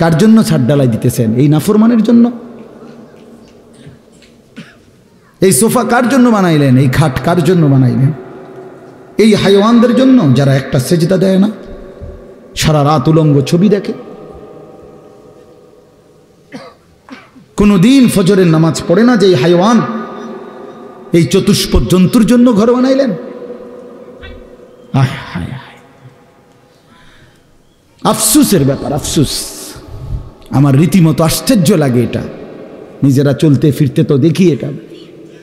A: কার জন্য ছাদ ডালাই দিতেছেন? এই নাফরমানের জন্য? এই সোফা কার জন্য বানাইলেন? এই খাট কার জন্য বানাইলেন? এই হাইওয়ানদের জন্য যারা একটা সেজদা দেয় না, সারা রাত উলঙ্গ ছবি দেখে, কোনোদিন ফজরের নামাজ পড়ে না, যে এই হাইওয়ান, এই চতুষ্পদ জন্তুর জন্য ঘর বানাইলেন? আয় হায় হায়, আফসুসের ব্যাপার, আফসুস। আমার রীতিমতো আশ্চর্য লাগে এটা। নিজেরা চলতে ফিরতে তো দেখি এটা,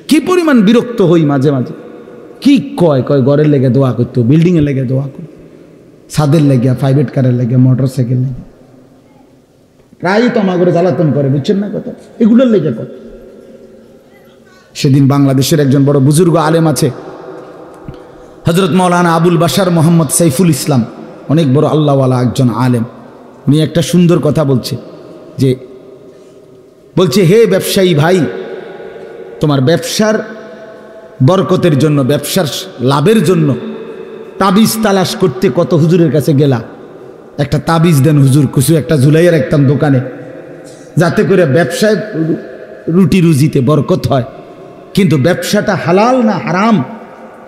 A: কি পরিমাণ বিরক্ত হই মাঝে মাঝে। কি কয় কয় ঘরের লেগে দোয়া করতো, বিল্ডিংয়ের লেগে দোয়া করতো, ছাদের লেগে, প্রাইভেট কারের লেগে, মোটর সাইকেল লেগে। প্রায়ই তো আমার ঘরে জ্বালাতন করে, বুঝছেন না কথা? এগুলোর লেগে কত। সেদিন বাংলাদেশের একজন বড় বুজুর্গ আলেম আছে, হজরত মৌলানা আবুল বাশার মোহাম্মদ সাইফুল ইসলাম, অনেক বড় আল্লাহওয়ালা একজন আলেম। উনি একটা সুন্দর কথা বলছে, যে বলছে, হে ব্যবসায়ী ভাই, তোমার ব্যবসার বরকতের জন্য, ব্যবসার লাভের জন্য তাবিজ তালাশ করতে কত হুজুরের কাছে গেলা। একটা তাবিজ দেন হুজুর, কিছু একটা ঝুলাইয়া রাখতাম দোকানে, যাতে করে ব্যবসায় রুটি রুজিতে বরকত হয়। কিন্তু ব্যবসাটা হালাল না হারাম,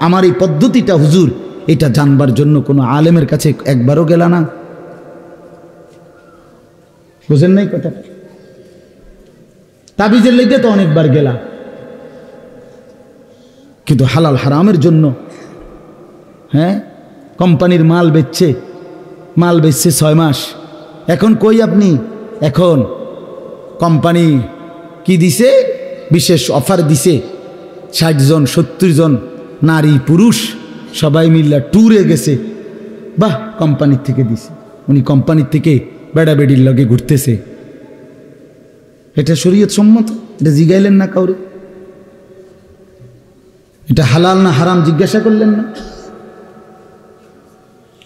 A: আমার এই পদ্ধতিটা হুজুর, এটা জানবার জন্য কোনো আলেমের কাছে একবারও গেলা না? বুঝেন নাই কথা? তাবিজের লেগে তো অনেকবার গেলা, কিন্তু হালাল হারামের জন্য, হ্যাঁ, কোম্পানির মাল বেচছে 6 মাস, এখন কই আপনি? এখন কোম্পানি কি দিছে? বিশেষ অফার দিছে, 60 জন 70 জন নারী পুরুষ সবাই মিল্লা ট্যুরে গেছে। বাহ, কোম্পানির থেকে দিছে। উনি কোম্পানির থেকে বেড়াবেড়ির লগে ঘুরতেছে। এটা শরীয়ত সম্মত? এটা জিগাইলেন না কাউরে? এটা হালাল না হারাম জিজ্ঞাসা করলেন না?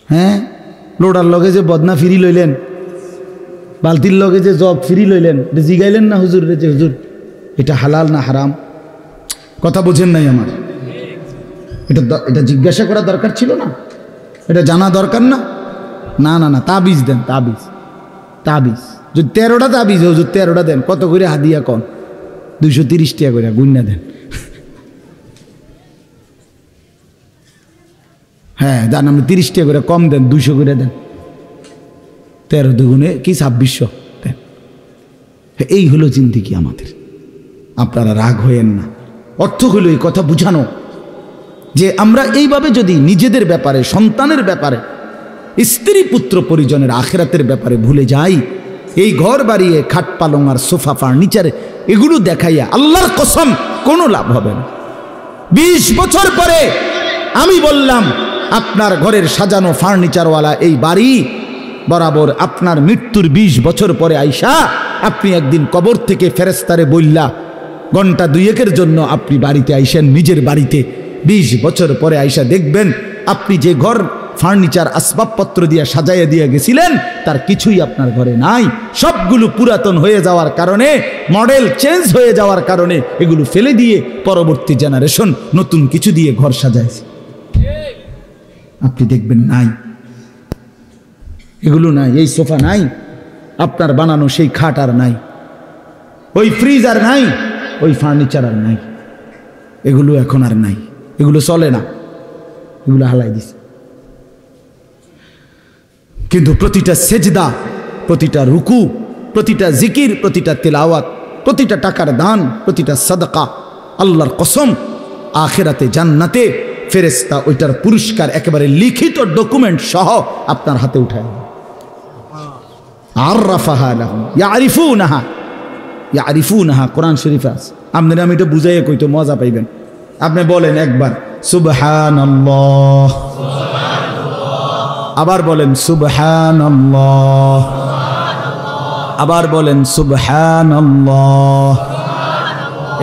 A: হ্যাঁ, লোডার লগে যে বদনা ফিরি লইলেন, বালতির লগে যে জগ ফিরি লইলেন, এটা জিগাইলেন না হুজুর রে, যে হুজুর এটা হালাল না হারাম? কথা বোঝেন নাই আমার? এটা জিজ্ঞাসা করা দরকার ছিল না? এটা জানা দরকার না? না না না, তাবিজ দেন, তাবিজ। তাবিজ যদি 13টা তাবিজ হুজুর, 13টা দেন। কত করে হাদিয়া কন? 230 টাকা করে গুণনা দেন। হ্যাঁ জান, আপনি 30 টাকা করে কম দেন, 200 করে দেন। 13 দুগুণে কি 2600 দেন। এই হলো জিন্দেগি আমাদের। আপনারা রাগ হয়েন না। অর্থ হলো এই কথা বুঝানো যে আমরা এইভাবে যদি নিজেদের ব্যাপারে, সন্তানের ব্যাপারে, স্ত্রী পুত্র পরিজনের আখিরাতের ব্যাপারে ভুলে যাই, এই ঘর বাড়িয়ে খাট পালং আর সোফা ফার্নিচারে এগুলো দেখাইয়া আল্লাহর কসম কোনো লাভ হবে না। 20 বছর পরে আমি বললাম, আপনার ঘরের সাজানো ফার্নিচারওয়ালা এই বাড়ি বরাবর আপনার মৃত্যুর 20 বছর পরে আইসা আপনি একদিন কবর থেকে ফেরেশতারে বললা, ঘন্টা 2-1 জন্য আপনি বাড়িতে আইসেন, নিজের বাড়িতে। 20 বছর পরে আইসা দেখবেন আপনি যে ঘর ফার্নিচার আসবাবপত্র দিয়ে সাজাইয়া দিয়ে গেছিলেন, তার কিছুই আপনার ঘরে নাই। সবগুলো পুরাতন হয়ে যাওয়ার কারণে, মডেল চেঞ্জ হয়ে যাওয়ার কারণে এগুলো ফেলে দিয়ে পরবর্তী জেনারেশন নতুন কিছু দিয়ে ঘর সাজাইছে। আপনি দেখবেন নাই, এগুলো নাই, এই সোফা নাই, আপনার বানানো সেই খাট আর নাই, ওই ফ্রিজ আর নাই, ওই ফার্নিচার আর নাই, এগুলো এখন আর নাই, এগুলো চলে না, এগুলো হালাই দিছে। কিন্তু প্রতিটা সেজদা, প্রতিটা রুকু, প্রতিটা জিকির, প্রতিটা তিলাওয়াত, প্রতিটা টাকার দান, প্রতিটা সাদকা, আল্লাহর কসম আখিরাতে জান্নাতে ফেরেশতা ওইটার পুরস্কার একেবারে লিখিত ডকুমেন্ট সহ আপনার হাতে উঠায় দেবে। আররাফাহা লাহুম ইয়ারিফুনাহা, ইয়ারিফুনাহা কোরআন শরীফে আছে। আপনারা আমি এটা বুঝাইয়া কইতো মজা পাইবেন। আপনি বলেন একবার সুবহানাল্লাহ, আবার বলেন সুবহানাল্লাহ, আবার বলেন সুবহানাল্লাহ।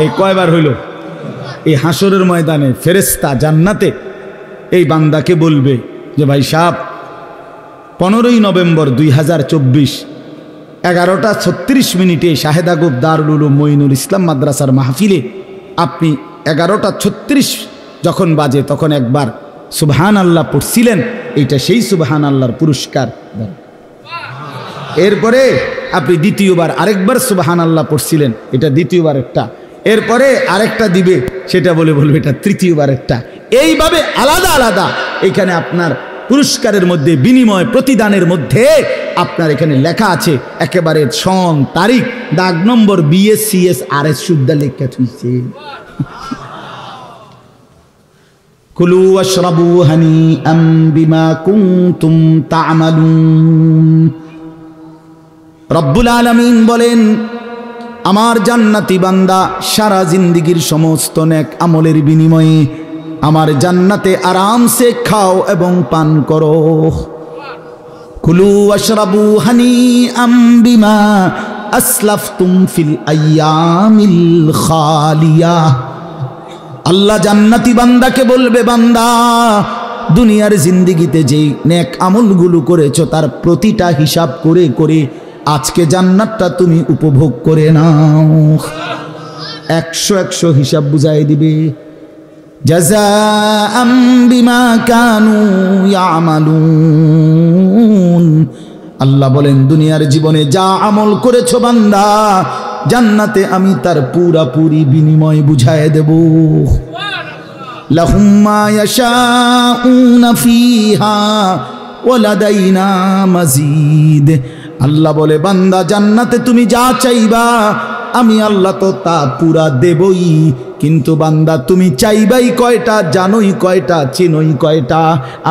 A: এই কয়বার হইল? এই হাসরের ময়দানে ফেরেশতা জান্নাতে এই বান্দাকে বলবে যে ভাই সাহেব 15ই নভেম্বর 2024 11টা 36 মিনিটে শাহেদাগুব দারুল উলুম মঈনুল ইসলাম মাদ্রাসার মাহফিলে আপনি 11টা 36 যখন বাজে তখন একবার সুবহান আল্লাহ পড়ছিলেন, এইটা সেই সুবহান আল্লাহর পুরস্কার। এরপরে আপনি দ্বিতীয়বার আরেকবার সুবহান আল্লাহ পড়ছিলেন, এটা দ্বিতীয়বার একটা, এরপরে আরেকটা দিবে, সেটা বলবে এটা তৃতীয়বার একটা। এইভাবে আলাদা আলাদা এখানে আপনার পুরস্কারের মধ্যে, বিনিময় প্রতিদানের মধ্যে আপনার এখানে লেখা আছে একেবারে সন, তারিখ, দাগ নম্বর, BS-CS RS শুদ্ধ লেখা হইছে। কুলু ওয়াশরাবু হানিআম বিমা কুনতুম তা'মালুন। রব্বুল আলামিন বলেন, আমার জান্নাতি বান্দা সারা জিন্দেগীর সমস্ত নেক আমলের বিনিময়ে আমার জান্নাতে আরামসে খাও এবং পান করো। কুলু ওয়াশরাবু হানিআম বিমা আসলাফতুম ফিল আইয়ামিল খালিয়া। আল্লাহ জান্নাতি বান্দাকে বলবে, বান্দা দুনিয়ার জিন্দেগিতে যেই নেক আমলগুলো করেছো তার প্রতিটা হিসাব করে করে আজকে জান্নাতটা তুমি উপভোগ করে নাও। 100 হিসাব বুঝাই দিবে। জাযাআম বিমা কানু ইয়ামালুন। আল্লাহ বলেন, দুনিয়ার জীবনে যা আমল করেছো বান্দা, জান্নাতে আমি তার পুরাপুরি বিনিময় বুঝায় দেব। লাহুম মা ইয়াশাউনা ফিহা ওয়া লাদাইনা মাজিদ। আল্লাহ বলে, বান্দা জান্নাতে তুমি যা চাইবা আমি আল্লাহ তো তা পুরা দেবই, কিন্তু বান্দা তুমি চাইবাই কয়টা, জানোই কয়টা, চিনোই কয়টা?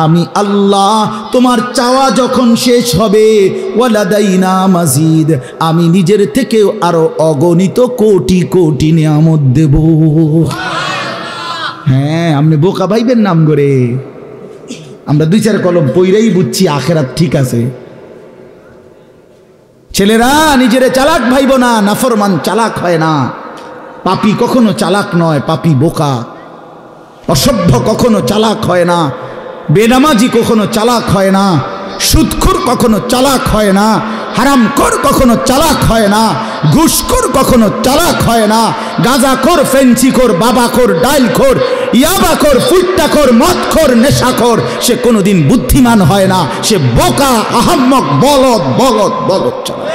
A: আমি আল্লাহ তোমার চাওয়া যখন শেষ হবে, ওয়ালাদাইনা মাজিদ, আমি নিজের থেকেও আরো অগণিত কোটি কোটি নিয়ামত দেব। হ্যাঁ, আপনি বোকা ভাইবেন নাম করে, আমরা 2-4 কলম পইরাই বুঝছি আখেরাত ঠিক আছে। ছেলেরা নিজেরে চালাক ভাইব না, নাফরমান চালাক হয় না। পাপী কখনো চালাক নয়, পাপী বোকা। অসভ্য কখনো চালাক হয় না, বেনামাজি কখনো চালাক হয় না, সুদখোর কখনো চালাক হয় না, হারামখোর কখনো চালাক হয় না, ঘুষখোর কখনো চালাক হয় না, গাঁজাখোর, ফেন্সিখোর, বাবাখোর, ডাইলখোর, ইয়াবাখোর, ফুট্টাখোর, মদখোর, নেশাখোর, সে কোনোদিন বুদ্ধিমান হয় না। সে বোকা, আহাম্মক, বলদ বলদ বলদ চালাক,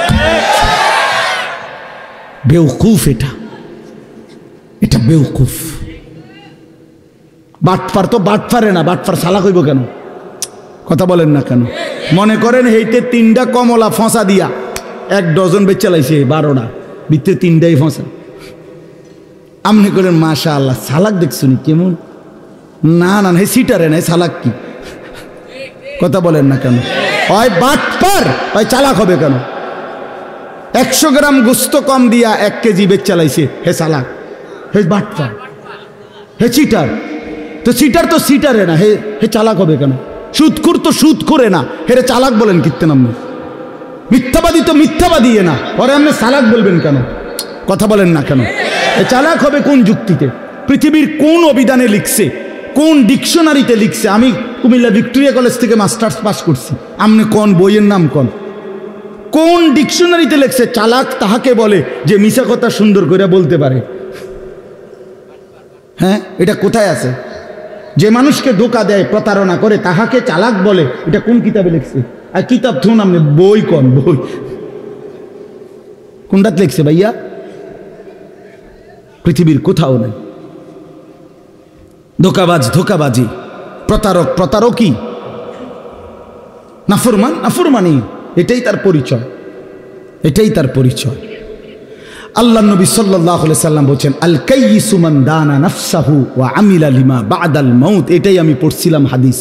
A: বেউকুফ। এটা বেউকুফ। বাটফার তো বাটফারে না, বাটফার চালাক হইব কেন? কথা বলেন না কেন? মনে করেন হেইতে 3টা কমলা ফসা দিয়া 1 ডজন বেচে লাইছে, 12টা ভিতরে 3টাই ফসা। আমনি করেন মাশাআল্লাহ, চালাক দেখছুনি কেমন? না না, হে সিটারে নাই, চালাক কি? কথা বলেন না কেন? হয় বাটফার, হয় চালাক হবে কেন? 100 গ্রাম গোস্ত কম দিয়া 1 কেজি বেচে লাইছে, হে চালাক, হে বাটফার, হে চিটার। তো চিটার তো চিটারে না, হে চালাক হবে কেন? সুদখোর তো সুদ করে না, হেরে চালাক বলেন কিত্তে নাম? মিথ্যাবাদী তো মিথ্যাবাদী না, পরে আপনি চালাক বলবেন কেন? কথা বলেন না কেন? এ চালাক হবে কোন যুক্তিতে? পৃথিবীর কোন অভিধানে লিখছে কোন ডিকশনারিতে লিখছে? আমি কুমিল্লা ভিক্টোরিয়া কলেজ থেকে মাস্টার্স পাস করছি, আপনি কোন বইয়ের নাম কোন ডিকশনারিতে লিখছে চালাক তাহাকে বলে যে মিছা কথা সুন্দর করে বলতে পারে? হ্যাঁ, এটা কোথায় আছে? যে মানুষকে ধোঁকা দেয়, প্রতারণা করে, তাহাকে চালাক বলে, এটা কোন কিতাবে লিখছে? আর কিতাব থুন আপনি, বই বই কোনটাতে লিখছে ভাইয়া? পৃথিবীর কোথাও নেই। ধোঁকাবাজ ধোঁকাবাজি, প্রতারক প্রতারকই, নাফরমান নাফরমানি, এটাই তার পরিচয়, এটাই তার পরিচয়। আল্লাহ নবী সাল্লাল্লাহু আলাইহি সাল্লাম বলেন, আল কাইয়িসু মান দানা নাফসাহু ওয়া আমিলা লিমা বা'দাল মাউত। এটাই আমি পড়ছিলাম হাদিস।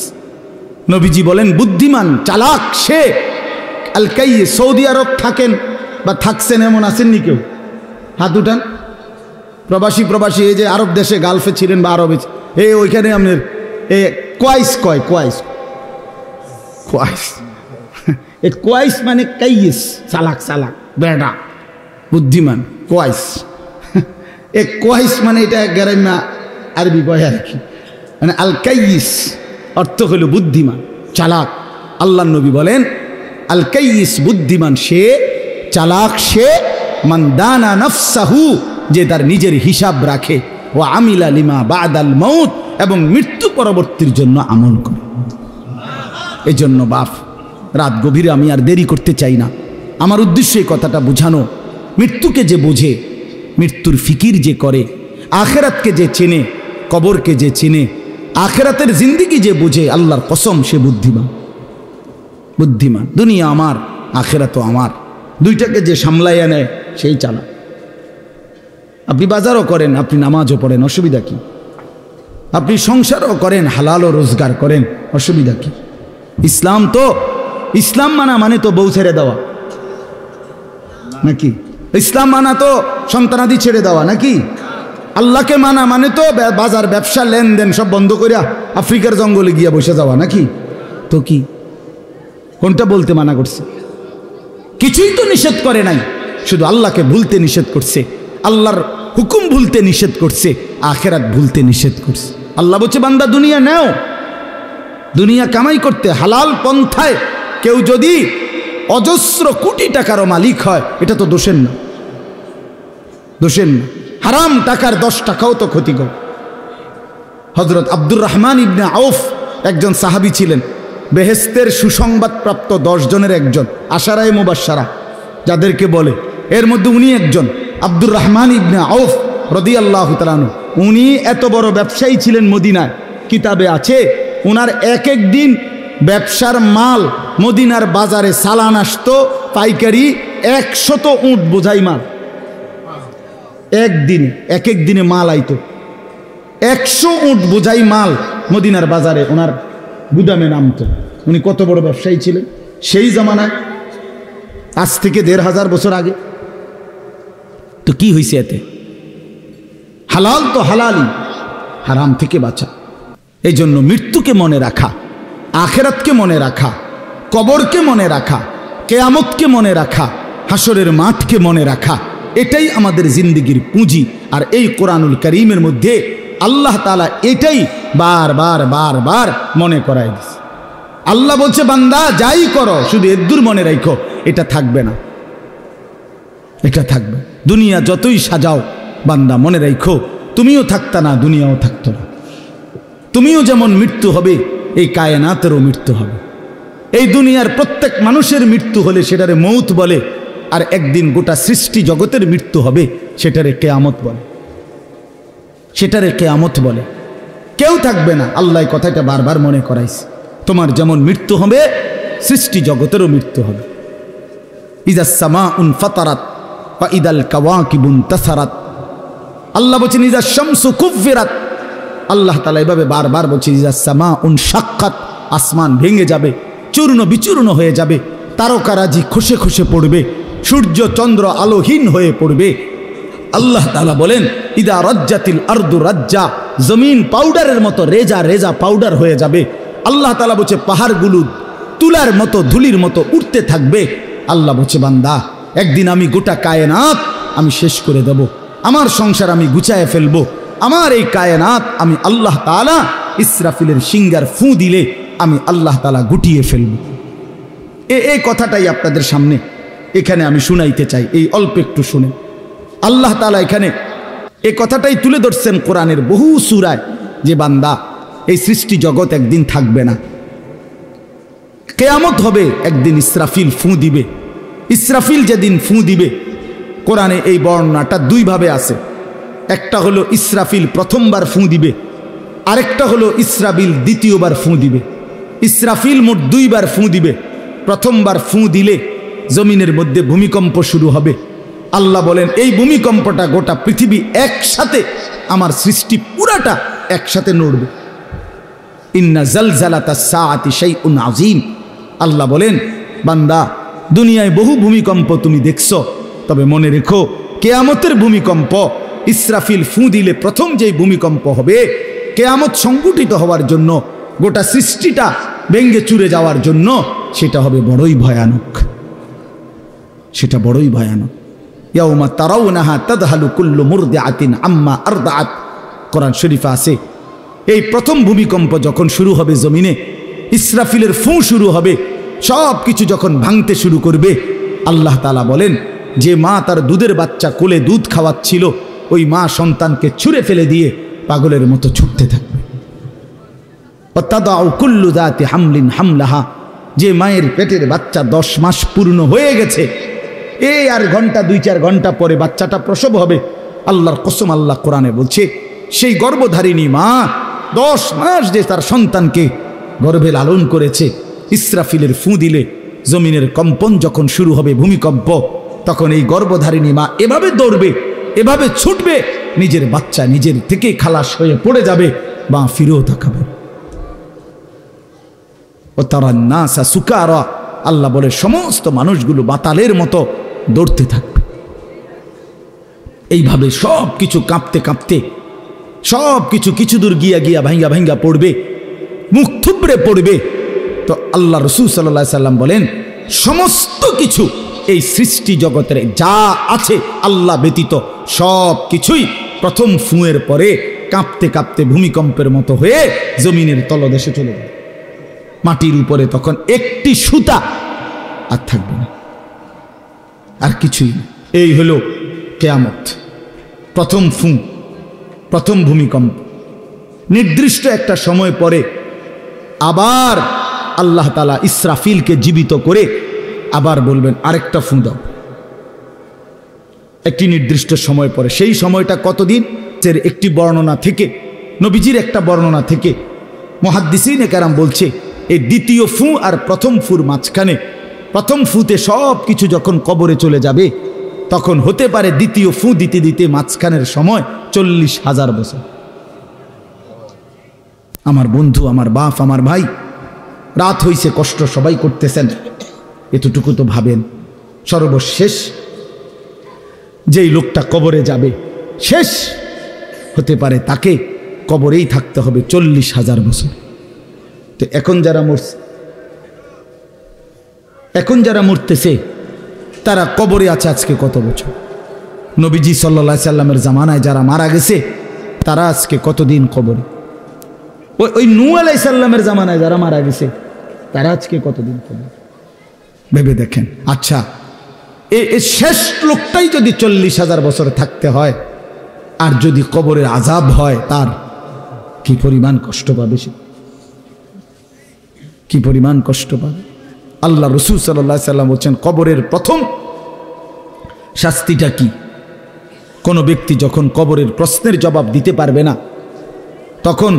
A: নবীজি বলেন বুদ্ধিমান চালাক সে। আল কাইয়িস, সৌদি আরব থাকেন বা থাকছেন এমন আছেননি কেউ? হাত উঠান। প্রবাসী প্রবাসী, এই যে আরব দেশে গালফে ছিলেন বা আরবে, এই ওইখানে আপনার কোয়াইস কোয়াইস কোয়াইস, এই কোয়াইস মানে কাইয়িস, চালাক চালাক বেড়া বুদ্ধিমান, কোয়াইস। এ কোয়াইস মানে এটা গ্রাম্য আরবি কয় আর কি, মানে আল কাইয়িস অর্থ হলো বুদ্ধিমান চালাক। আল্লাহ নবী বলেন আল কাইয়িস বুদ্ধিমান সে, চালাক সে, মান দানা নাফসাহু যে তার নিজের হিসাব রাখে, ও আমিলা লিমা বা'দাল মাউত এবং মৃত্যু পরবর্তীর জন্য আমল করে। এই জন্য বাপ, রাত গভীরে আমি আর দেরি করতে চাই না। আমার উদ্দেশ্য এই কথাটা বোঝানো, মৃত্যুকে যে বোঝে, মৃত্যুর ফিকির যে করে, আখেরাতকে যে চেনে, কবরকে যে চেনে, আখেরাতের জিন্দিগি যে বুঝে, আল্লাহর কসম সে বুদ্ধিমান। বুদ্ধিমান। দুনিয়া আমার, আখেরাতও আমার, দুইটাকে যে সামলাইয়া নেয় সেই চালা। আপনি বাজারও করেন, আপনি নামাজও পড়েন, অসুবিধা কি? আপনি সংসারও করেন, হালালও রোজগার করেন, অসুবিধা কি? ইসলাম তো, ইসলাম মানা মানে তো বউ ছেড়ে দেওয়া নাকি? ইসলাম মানা তো সন্তানাদি ছেড়ে দেওয়া নাকি? আল্লাহকে মানা মানে তো বাজার ব্যবসা লেনদেন সব বন্ধ করিয়া আফ্রিকার জঙ্গলে গিয়া বসে যাওয়া নাকি? তো কি, কোনটা বলতে মানা করছে? কিছুই তো নিষেধ করে নাই, শুধু আল্লাহকে ভুলতে নিষেধ করছে, আল্লাহর হুকুম ভুলতে নিষেধ করছে, আখেরাত ভুলতে নিষেধ করছে। আল্লাহ বলছে বান্দা দুনিয়া নাও, দুনিয়া কামাই করতে হালাল পন্থায় কেউ যদি অজস্র কোটি টাকারও মালিক হয়, এটা তো দোষের না, দোষের না। হারাম টাকার 10 টাকাও তো ক্ষতিকর। হযরত আব্দুর রহমান ইবনে আউফ একজন সাহাবী ছিলেন, বেহেশতের সুসংবাদ প্রাপ্ত 10 জনের একজন, আশারায়ে মুবাশশারা যাদেরকে বলে, এর মধ্যে উনি একজন। আব্দুর রহমান ইবনে আউফ রাদিয়াল্লাহু তাআলা আনহু, উনি এত বড় ব্যবসায়ী ছিলেন মদিনায়। কিতাবে আছে ওনার এক এক দিন ব্যবসার মাল মদিনার বাজারে চালান আসতো পাইকারি 100 উট বোঝাই মাল। একদিনে, এক এক দিনে মাল আইতো 100 উট বোঝাই মাল মদিনার বাজারে ওনার গুদামে নামতো। উনি কত বড় ব্যবসায়ী ছিলেন সেই জামানায়, আজ থেকে 1500 বছর আগে। তো কি হয়েছে এতে? হালাল তো হালালই, হারাম থেকে বাঁচা। এই জন্য মৃত্যুকে মনে রাখা, আখেরাতকে মনে রাখা, কবরকে মনে রাখা, কেয়ামতকে মনে রাখা, হাসরের মাঠকে মনে রাখা, এটাই আমাদের জিন্দেগির পুঁজি। আর এই কোরআনুল কারীমের মধ্যে আল্লাহ তাআলা এটাই বারবার বারবার মনে করায় দিচ্ছে। আল্লাহ বলছে বান্দা যাই করো শুধু এদ্দুর মনে রাখো, এটা থাকবে না, এটা থাকবে। দুনিয়া যতই সাজাও বান্দা মনে রাখো, তুমিও থাকতা না, দুনিয়াও থাকতো না। তুমিও যেমন মৃত্যু হবে, এই কায়নাতেরও মৃত্যু হবে। এই দুনিয়ার প্রত্যেক মানুষের মৃত্যু হলে সেটারে মৌত বলে, আর একদিন গোটা সৃষ্টি জগতের মৃত্যু হবে, সেটারে কিয়ামত বলে, সেটারে কিয়ামত বলে। কেউ থাকবে না, আল্লাহ কথাটা বারবার মনে করাইছে। তোমার যেমন মৃত্যু হবে, সৃষ্টি জগতেরও মৃত্যু হবে। ইজাস সামাউন ফাতারাত ওয়া ইদাল কাওয়াকিবুন তাসারাত। আল্লাহ বলেছেন ইজাস শামসু কুফিরাত। আল্লাহ তাআলা এভাবে বারবার বলছেন ইজাস সামাউন শাক্কাত, আসমান ভেঙে যাবে, চূর্ণ বিচূর্ণ হয়ে যাবে, তারকারাজি খসে খসে পড়বে, সূর্য চন্দ্র আলোহীন হয়ে পড়বে। আল্লাহ তাআলা বলেন ইদা রাজ্জাতিল আরদু রাজ্জা, জমিন পাউডারের মতো রেজা রেজা পাউডার হয়ে যাবে। আল্লাহ তাআলা বলছে পাহাড়গুলো তুলার মতো ধুলির মতো উঠতে থাকবে। আল্লাহ বলছে বান্দা একদিন আমি গোটা কায়নাত আমি শেষ করে দেব, আমার সংসার আমি গুছায় ফেলবো, আমার এই কায়নাত আমি আল্লাহ তাআলা ইসরাফিলের সিঙ্গার ফু দিলে আমি আল্লাহ তাআলা গুটিয়ে ফেলব। এই কথাটাই আপনাদের সামনে এখানে আমি শুনাইতে চাই, এই অল্প একটু শুনে। আল্লাহ তাআলা এখানে এই কথাটাই তুলে ধরছেন কোরআনের বহু সূরায়, যে বান্দা এই সৃষ্টি জগৎ একদিন থাকবে না, কিয়ামত হবে, একদিন ইসরাফিল ফু দিবে। ইসরাফিল যেদিন ফু দিবে, কোরআনে এই বর্ণনাটা দুইভাবে আছে। একটা হলো ইসরাফিল প্রথমবার ফু দিবে, আরেকটা হলো ইসরাফিল দ্বিতীয়বার ফু দিবে। ইসরাফিল মোট দুইবার ফু দিবে। প্রথমবার ফু দিলে জমিনের মধ্যে ভূমিকম্প শুরু হবে। আল্লাহ বলেন এই ভূমিকম্পটা গোটা পৃথিবী একসাথে, আমার সৃষ্টি পুরাটা একসাথে নড়বে। ইন্না জালজালাতাস সাআতি শাইউন আযীম। আল্লাহ বলেন বান্দা দুনিয়ায় বহু ভূমিকম্প তুমি দেখছো, তবে মনে রেখো কিয়ামতের ভূমিকম্প, ইসরাফিল ফু দিলে প্রথম যেই ভূমিকম্প হবে, কিয়ামত সংগঠিত হওয়ার জন্য, গোটা সৃষ্টিটা ভেঙ্গে চুরে যাওয়ার জন্য, সেটা হবে বড়ই ভয়ানক। সেটা বড়ই ভয়ানক। ইয়াউমা তারাউনাহা তাদহালু কুল্লু মুরদিআতিন আম্মা আরদাআত, কোরআন শরীফে আছে। এই প্রথম ভূমিকম্প যখন শুরু হবে জমিনে, ইসরাফিলের ফু শুরু হবে, সব কিছু যখন ভাঙতে শুরু করবে, আল্লাহ তাআলা বলেন যে মা তার দুধের বাচ্চা কোলে দুধ খাওয়াচ্ছিল, ওই মা সন্তানকে ছুঁড়ে ফেলে দিয়ে পাগলের মতো ছুটতে থাকবে। ওয়াতাদাউ কুল্লু যাতি হামলিন হামলাহা, যে মায়ের পেটের বাচ্চা 10 মাস পূর্ণ হয়ে গেছে, এই আর ঘন্টা 2-4 ঘন্টা পরে বাচ্চাটা প্রসব হবে। আল্লাহর কসম, আল্লাহ কোরআনে বলছে সেই গর্ভধারিণী মা 10 মাস যে তার সন্তানকে গর্ভে লালন করেছে, ইসরাফিলের ফু দিলে জমিনের কম্পন যখন শুরু হবে, ভূমিকম্প, তখন এই গর্ভধারিণী মা এভাবে দৌড়বে, এভাবে ছুটবে, নিজের বাচ্চা নিজের থেকে খালাস হয়ে পড়ে যাবে, বা ফিরেও তাকাবে। ও তারা নাসা সুকারা, আল্লাহ বলে সমস্ত মানুষগুলো বাতালের মতো দৌড়তে থাকবে। এইভাবে সব কিছু কাঁপতে কাঁপতে, সব কিছু কিছু দূর গিয়া গিয়া ভাঙ্গা ভাঙ্গা পড়বে, মুখ থুবড়ে পড়বে। তো আল্লাহ রাসূল সাল্লাল্লাহু আলাইহি সাল্লাম বলেন সমস্ত কিছু এই সৃষ্টি জগতের যা আছে আল্লাহ ব্যতীত সব কিছুই প্রথম ফুঁয়ের পরে কাঁপতে কাঁপতে ভূমিকম্পের মতো হয়ে জমিনের তলদেশে চলে যাবে। মাটির উপরে তখন একটি সুতা আর থাকবে না, আর কিছুই না। এই হলো কিয়ামত, প্রথম ফুঁ, প্রথম ভূমিকম্প। নির্দিষ্ট একটা সময় পরে আবার আল্লাহ তাআলা ইসরাফিলকে জীবিত করে আবার বলবেন আরেকটা ফুঁ দাও, একটি নির্দিষ্ট সময় পরে। সেই সময়টা কতদিন? একটি বর্ণনা থেকে, নবীজির একটা বর্ণনা থেকে মুহাদ্দিসিনে কেরাম বলছে এই দ্বিতীয় ফু আর প্রথম ফুর মাঝখানে, প্রথম ফুতে সব কিছু যখন কবরে চলে যাবে, তখন হতে পারে দ্বিতীয় ফু দিতে দিতে মাঝখানের সময় 40,000 বছর। আমার বন্ধু, আমার বাপ, আমার ভাই, রাত হইছে, কষ্ট সবাই করতেছেন, এতটুকু তো ভাবেন সর্বশেষ যেই লোকটা কবরে যাবে, শেষ হতে পারে তাকে কবরেই থাকতে হবে 40,000 বছর। তো এখন যারা মরতেছে তারা কবরে আছে আজকে কত বছর? নবীজি সাল্লাল্লাহু আলাইহি সাল্লামের জামানায় যারা মারা গেছে তারা আজকে কতদিন কবরে? ওই নূহ আলাইহিস সালামের জামানায় যারা মারা গেছে তারা আজকে কতদিন কবরে? ভেবে দেখেন। আচ্ছা, এই শেষ লোকটাই যদি 40,000 বছর থাকতে হয়, আর যদি কবরের আযাব হয়, তার কি পরিমাণ কষ্ট পাবে সে, কি পরিমাণ কষ্ট পাবে। আল্লাহ রাসূল সাল্লাল্লাহু আলাইহি সাল্লাম বলছেন কবরের প্রথম শাস্তিটা কি? কোন ব্যক্তি যখন কবরের প্রশ্নের জবাব দিতে পারবে না, তখন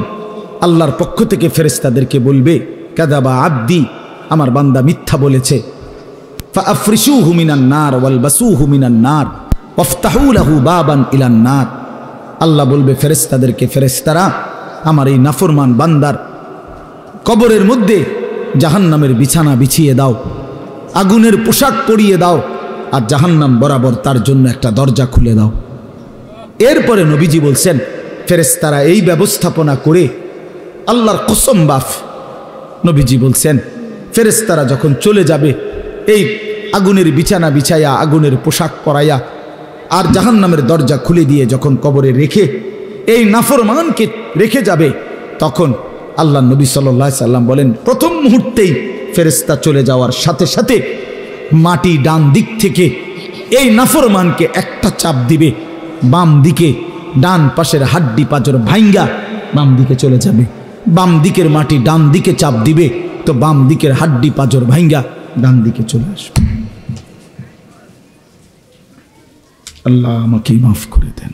A: আল্লাহর পক্ষ থেকে ফেরেশতাদেরকে বলবে কাযাবা আবদি, আমার বান্দা মিথ্যা বলেছে। ফাআফরিশুহু মিনান নার ওয়ালবাসুহু মিনান নার ওয়াফতাহু লাহু বাবান ইলান নার। আল্লাহ বলবে ফেরেশতাদেরকে, ফেরেশতারা আমার এই নাফরমান বান্দার কবরের মধ্যে জাহান্নামের বিছানা বিছিয়ে দাও, আগুনের পোশাক পরিয়ে দাও, আর জাহান্নাম বরাবর তার জন্য একটা দরজা খুলে দাও। এরপরে নবীজি বলছেন ফেরেশতারা এই ব্যবস্থাপনা করে, আল্লাহর কসম বাফ, নবীজি বলছেন ফেরেশতারা যখন চলে যাবে এই আগুনের বিছানা বিছাইয়া, আগুনের পোশাক পরাইয়া, আর জাহান্নামের দরজা খুলে দিয়ে যখন কবরে রেখে এই নাফরমানকে রেখে যাবে, তখন আল্লাহ নবী সাল্লাল্লাহু আলাইহি সাল্লাম বলেন প্রথম মুহূর্তেই ফেরেশতা চলে যাওয়ার সাথে সাথে মাটি ডান দিক থেকে এই নাফরমানকে একটা চাপ দিবে, বাম দিকে ডান পাশের হাড্ডি পাঁজর ভাঙ্গা বাম দিকে চলে যাবে। বাম দিকের মাটি ডান দিকে চাপ দিবে তো বাম দিকের হাড্ডি পাঁজর ভাঙ্গা ডান দিকে চলে আসবে। আল্লাহ আমাকে মাফ করে দেন।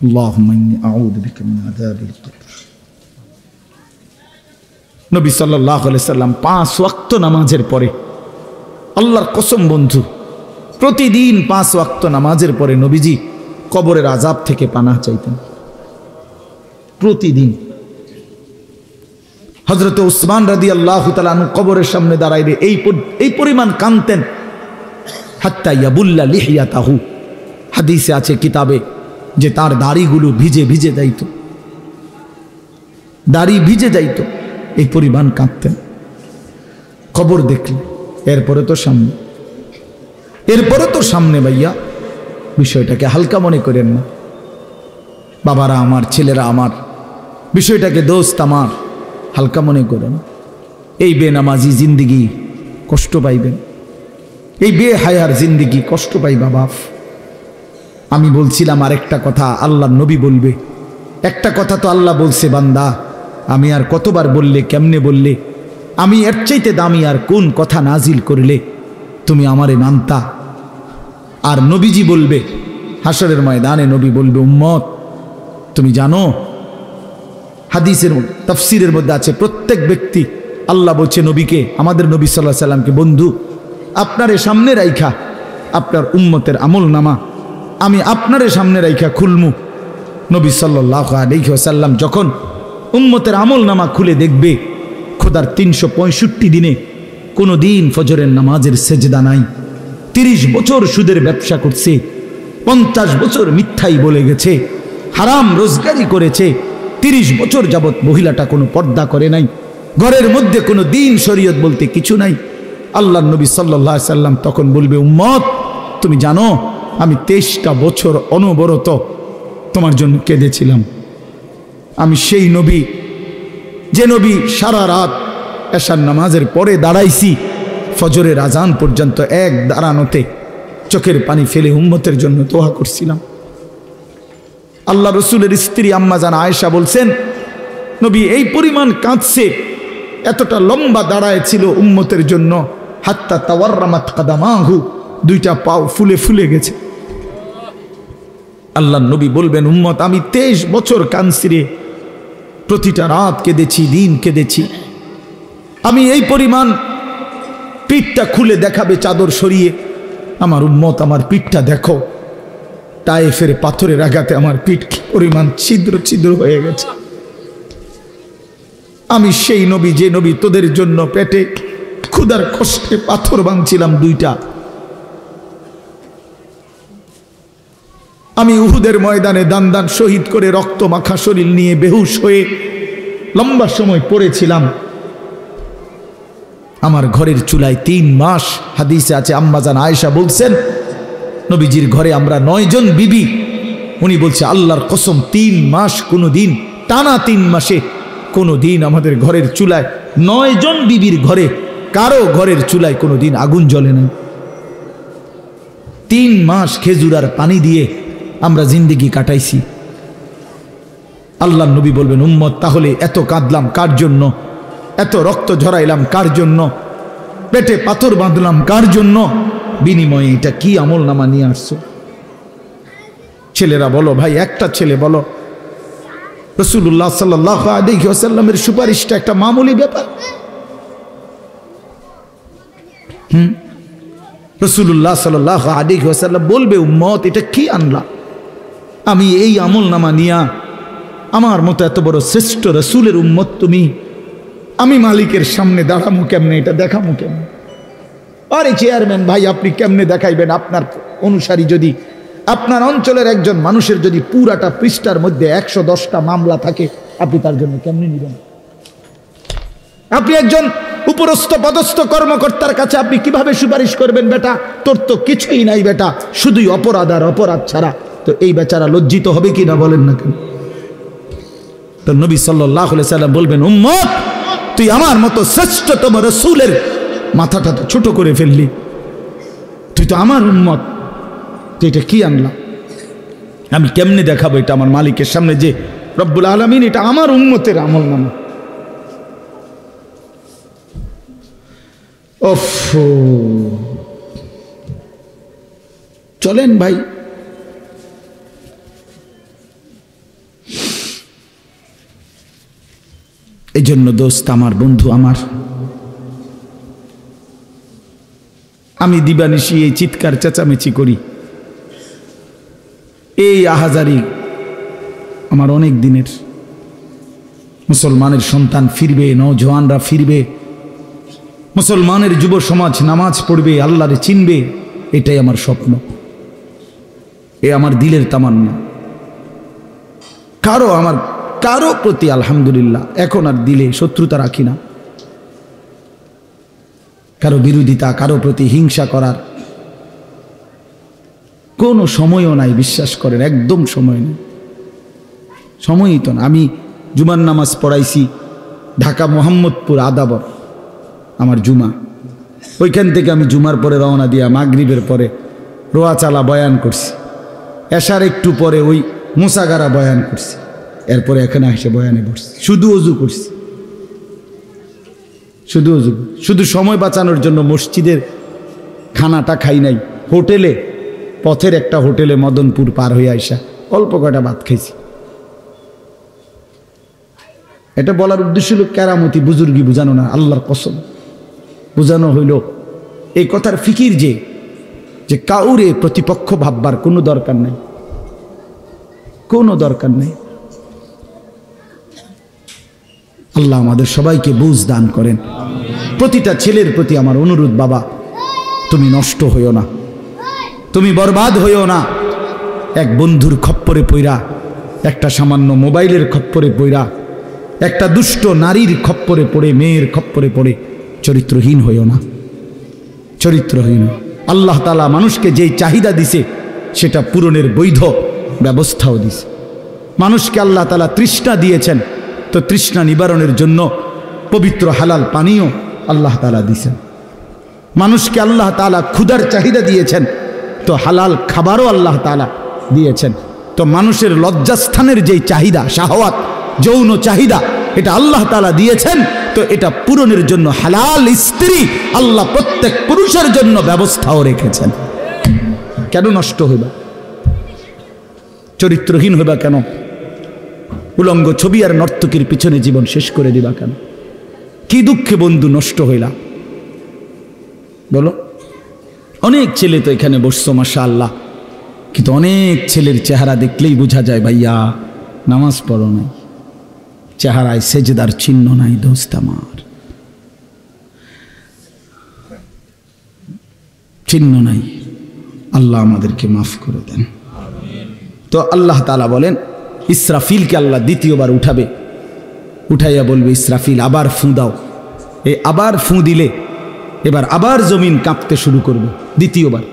A: আল্লাহুম্মা ইন্নী আউযু বিকা মিন আযাবিল কবর। নবী সাল্লাল্লাহু আলাইহি সাল্লাম 5 ওয়াক্ত নামাজের পরে, আল্লাহর কসম বন্ধু, প্রতিদিন 5 ওয়াক্ত নামাজের পরে নবীজি কবরের আযাব থেকে পানাহ চাইতেন। প্রতিদিন হযরত উসমান রাদিয়াল্লাহু তাআলা আনহু কবরের সামনে দাঁড়াইলে এই পরিমাণ কাঁদতেন, হাত্তা ইয়াবুল্লা লিহিয়াতাহু। হাদিসে আছে কিতাবে যে তার দাড়িগুলো ভিজে ভিজে যাইত, দাড়ি ভিজে যাইত, এই পরিমাণ কাঁদতেন কবর দেখলে। এরপরে তো সামনে ভাইয়া, বিষয়টাকে হালকা মনে করেন না। বাবারা আমার, ছেলেরা আমার, বিষয়টাকে দোস্ত আমার, হালকা মনে করেন। এই বেনামাজি জিন্দিগি কষ্ট পাইবেন, এই বেহায়ার জিন্দিগি কষ্ট পাইবা বাপ। আমি বলছিলাম আরেকটা কথা আল্লাহ নবী বলবে, একটা কথা তো আল্লাহ বলছে বান্দা, আমি আর কতবার বললে, কেমনে বললে, আমি এর চাইতে দামি আর কোন কথা নাজিল করলে তুমি আমারে মানতা। আর নবীজি বলবে হাসরের ময়দানে, নবী বলবে উম্মত তুমি জানো, হাদিসের তাফসীরের মধ্যে আছে প্রত্যেক ব্যক্তি, আল্লাহ বলছে নবীকে, আমাদের নবী সাল্লাল্লাহু আলাইহি সাল্লামকে, বন্ধু আপনারে সামনে রাইখা আপনার উম্মতের আমল নামা আমি আপনারে সামনে রাইখা খুলমু। নবী সাল্লাল্লাহু আলাইহি ওয়াসাল্লাম যখন উম্মতের আমল নামা খুলে দেখবে, খোদার 365 দিনে কোনো দিন ফজরের নামাজের সেজদা নাই, 30 বছর সুদের ব্যবসা করছে, 50 বছর মিথ্যাই বলে গেছে, হারাম রোজগারি করেছে, 30 বছর যাবৎ মহিলাটা কোনো পর্দা করে নাই, ঘরের মধ্যে কোনো দিন শরীয়ত বলতে কিছু নাই। আল্লাহর নবী সাল্লাল্লাহু আলাইহি সাল্লাম তখন বলবে উম্মত তুমি জানো আমি 23টা বছর অনবরত তোমার জন্য কেঁদেছিলাম। আমি সেই নবী, যে নবী সারা রাত এশার নামাজের পরে দাঁড়াইছি ফজরের আজান পর্যন্ত এক দাঁড়ানোতে চোখের পানি ফেলে উম্মতের জন্য দোয়া করছিলাম। আল্লাহ রসুলের স্ত্রী আম্মা জান আয়েশা বলছেন নবী এই পরিমাণ কাঁদছে, এতটা লম্বা দাঁড়ায় ছিল উম্মতের জন্য, হাত্তা তাওয়াররামাত কাদামাহু, 2টা পাও ফুলে ফুলে গেছে। আল্লাহ নবী বলবেন উম্মত আমি 23 বছর কাঁদছি রে, প্রতিটা রাত কেঁদেছি, দিন কেঁদেছি। আমি এই পরিমাণ, পিঠটা খুলে দেখাবে চাদর সরিয়ে, আমার উম্মত আমার পিঠটা দেখো, তায়েফের পাথরের আঘাতে আমার পিঠ কি পরিমাণ ছিদ্র ছিদ্র হয়ে গেছে। আমি সেই নবী, যে নবী তোদের জন্য পেটে ক্ষুধার কষ্টে পাথর ভাঙছিলাম 2টা। আমি উহুদের ময়দানে দান দান শহীদ করে রক্ত মাখা শরীর নিয়ে বেহুশ হয়ে লম্বা সময় পড়েছিলাম। আমার ঘরের চুলায় 3 মাস, হাদিসে আছে আম্মা জান আয়েশা বলছেন নবীজির ঘরে আমরা 9 জন বিবি, উনি বলছে আল্লাহর কসম 3 মাস, কোনো দিন টানা 3 মাসে কোনো দিন আমাদের ঘরের চুলায় 9 জন বিবির ঘরে কারো ঘরের চুলায় কোনো দিন আগুন জ্বলে না। 3 মাস খেজুর আর পানি দিয়ে আমরা জিন্দেগি কাটাইছি। আল্লাহ নবী বলবেন উম্মত তাহলে এত কাঁদলাম কার জন্য, এত রক্ত ঝরাইলাম কার জন্য, পেটে পাথর বাঁধলাম কার জন্য, বিনিময়ে এটা কি আমল নামা নিয়ে আসছো? ছেলেরা বলো ভাই, একটা ছেলে বলো রাসূলুল্লাহ সাল্লাল্লাহু আলাইহি ওয়াসাল্লামের সুপারিশটা একটা মামুলি ব্যাপার? রাসূলুল্লাহ সাল্লাল্লাহু আলাইহি ওয়াসাল্লাম বলবে উম্মত এটা কি আনলা? আমি এই আমল নামা নিয়া আমার মতো এত বড় শ্রেষ্ঠ রাসূলের উম্মত তুমি, আমি মালিকের সামনে দাঁড়ামু কেমনে, এটা দেখামু কেমনে? আরে চেয়ারম্যান ভাই আপনি কেমনে দেখাইবেন? আপনার অনুসারী যদি, আপনার অঞ্চলের একজন মানুষের যদি পুরাটা পৃষ্ঠার মধ্যে 110টা মামলা থাকে, আপনি তার জন্য কেমনে নেবেন? আপনি একজন উপরস্থ পদস্থ কর্মকর্তার কাছে আপনি কিভাবে সুপারিশ করবেন? বেটা তোর তো কিছুই নাই বেটা, শুধুই অপরাধ আর অপরাধ ছাড়া। তো এই বেচারা লজ্জিত হবে কি না বলেন না কেন? তো নবী সাল্লাল্লাহু আলাইহি সাল্লাম বলবেন, উম্মত তুই আমার মতো শ্রেষ্ঠতম রাসূলের মাথাটা তো ছোট করে ফেললি, তুই তো আমার উম্মত, তুই এটা কি আনলা? আমি কেমনে দেখাবো এটা আমার মালিকের সামনে যে রব্বুল আলামিন এটা আমার উম্মতের আমলনামা? ওফ, চলেন ভাই, এই জন্য দোস্ত আমার, বন্ধু আমার, আমি দিবানিশি এই চিৎকার চেঁচামেচি করি, এই আহাজারি আমার অনেক দিনের। মুসলমানের সন্তান ফিরবে, নওজওয়ানরা ফিরবে, মুসলমানের যুব সমাজ নামাজ পড়বে, আল্লাহরে চিনবে, এটাই আমার স্বপ্ন, এ আমার দিলের তামান্না। কারো প্রতি আলহামদুলিল্লাহ এখন আর দিলে শত্রুতা রাখি না, কারো বিরোধিতা, কারো প্রতি হিংসা করার কোনো সময়ও নাই, বিশ্বাস করেন, একদম সময় নেই, সময়ই তো না। আমি জুমার নামাজ পড়াইছি ঢাকা মোহাম্মদপুর আদাবর, আমার জুমা, ওইখান থেকে আমি জুমার পরে রওনা দিয়া মাগরিবের পরে রোয়াচালা বয়ান করছি, এশার একটু পরে ওই মুসাগারা বয়ান করছি, এরপরে এখানে এসে বয়ানে বসছি, শুধু অজু করছি, শুধু অজু, শুধু সময় বাঁচানোর জন্য মসজিদের খানাটা খাই নাই, হোটেলে, পথের একটা হোটেলে মদনপুর পার হয়ে আইসা অল্প কয়টা ভাত খাইছি। এটা বলার উদ্দেশ্য হলো কেরামতি বুজুর্গি বুঝানো না, আল্লাহর কসম বুঝানো হইল এই কথার ফিকির যে কাউরে প্রতিপক্ষ ভাববার কোনো দরকার নাই, কোনো দরকার নেই। আল্লাহ আমাদের সবাইকে বুঝ দান করেন। প্রতিটা ছেলের প্রতি আমার অনুরোধ, বাবা তুমি নষ্ট হইও না, তুমি বরবাদ হইও না। এক বন্ধুর খপ্পরে পইরা, একটা সামান্য মোবাইলের খপ্পরে পইরা, একটা দুষ্ট নারীর খপ্পরে পড়ে, মেয়ের খপ্পরে পড়ে চরিত্রহীন হইও না, চরিত্রহীন। আল্লাহ তাআলা মানুষকে যেই চাহিদা দিছে সেটা পূরণের বৈধ ব্যবস্থাও দিছে। মানুষকে আল্লাহ তাআলা তৃষ্ণা দিয়েছেন, তো তৃষ্ণা নিবারণের জন্য পবিত্র হালাল পানীয় আল্লাহ তাআলা দিয়েছেন। মানুষকে আল্লাহ তাআলা ক্ষুধার চাহিদা দিয়েছেন, তো হালাল খাবারও আল্লাহ তাআলা দিয়েছেন। তো মানুষের লজ্জাস্থানের যেই চাহিদা, শাহওয়াত, যৌন চাহিদা, এটা আল্লাহ তাআলা দিয়েছেন, তো এটা পূরণের জন্য হালাল স্ত্রী আল্লাহ প্রত্যেক পুরুষের জন্য ব্যবস্থাও রেখেছেন। কেন নষ্ট হইবা, চরিত্রহীন হইবা কেন? উলঙ্গ ছবি আর নর্তকীর পিছনে জীবন শেষ করে দিবা কেন? কি দুঃখে বন্ধু নষ্ট হইলা বলো? অনেক ছেলে তো এখানে বসছো মাশাআল্লাহ, কিন্তু অনেক ছেলের চেহারা দেখলেই বোঝা যায় ভাইয়া নামাজ পড়ো নাই, চেহারায় সেজদার চিহ্ন নাই। দোস্ত আমার, চিহ্ন নাই। আল্লাহ আমাদেরকে মাফ করে দেন। তো আল্লাহ তাআলা বলেন ইসরাফিলকে আল্লাহ দ্বিতীয়বার উঠাবে, উঠাইয়া বলবে ইসরাফিল আবার ফুঁ দাও। এই আবার ফুঁ দিলে এবার আবার জমিন কাঁপতে শুরু করবে দ্বিতীয়বার।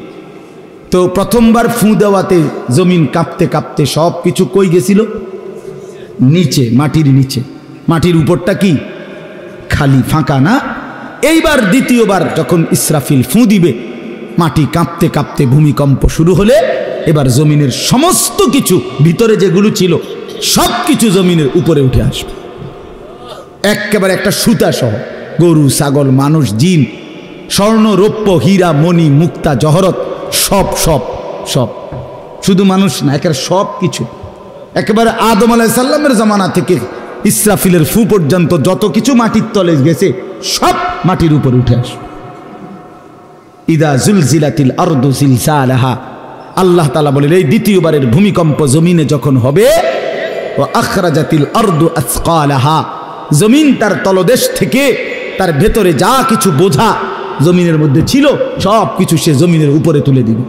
A: তো প্রথমবার ফুঁ দেওয়াতে জমিন কাঁপতে কাঁপতে সব কিছু কই গেছিল? নিচে, মাটির নিচে। মাটির উপরটা কি খালি, ফাঁকা না? এইবার দ্বিতীয়বার যখন ইসরাফিল ফুঁ দিবে, মাটি কাঁপতে কাঁপতে ভূমিকম্প শুরু হলে এবার জমিনের সমস্ত কিছু ভিতরে যেগুলো ছিল সব কিছু জমিনের উপরে উঠে আসবে একেবারে একটা সুতা সহ। গরু, ছাগল, মানুষ, জিন, স্বর্ণ, রৌপ্য, হীরা, মণি, মুক্তা, জহরত, সব সব সব, শুধু মানুষ না, একেবারে সব কিছু, একেবারে আদম আলাইহিস সালামের জামানা থেকে ইসরাফিলের ফু পর্যন্ত যত কিছু মাটির তলে গেছে সব মাটির উপর উঠে আসবে। ইদা জুলজিলাতিল আরদু জিলজালাহা, আল্লাহ তাআলা বলেন এই দ্বিতীয়বারের ভূমিকম্প জমিনে যখন হবে, ওয়া আখরাজাতিল আরদু আসকালাহা, জমিন তার তলদেশ থেকে তার ভেতরে যা কিছু বোঝা জমিনের মধ্যে ছিল সব কিছু সে জমিনের উপরে তুলে দিবে।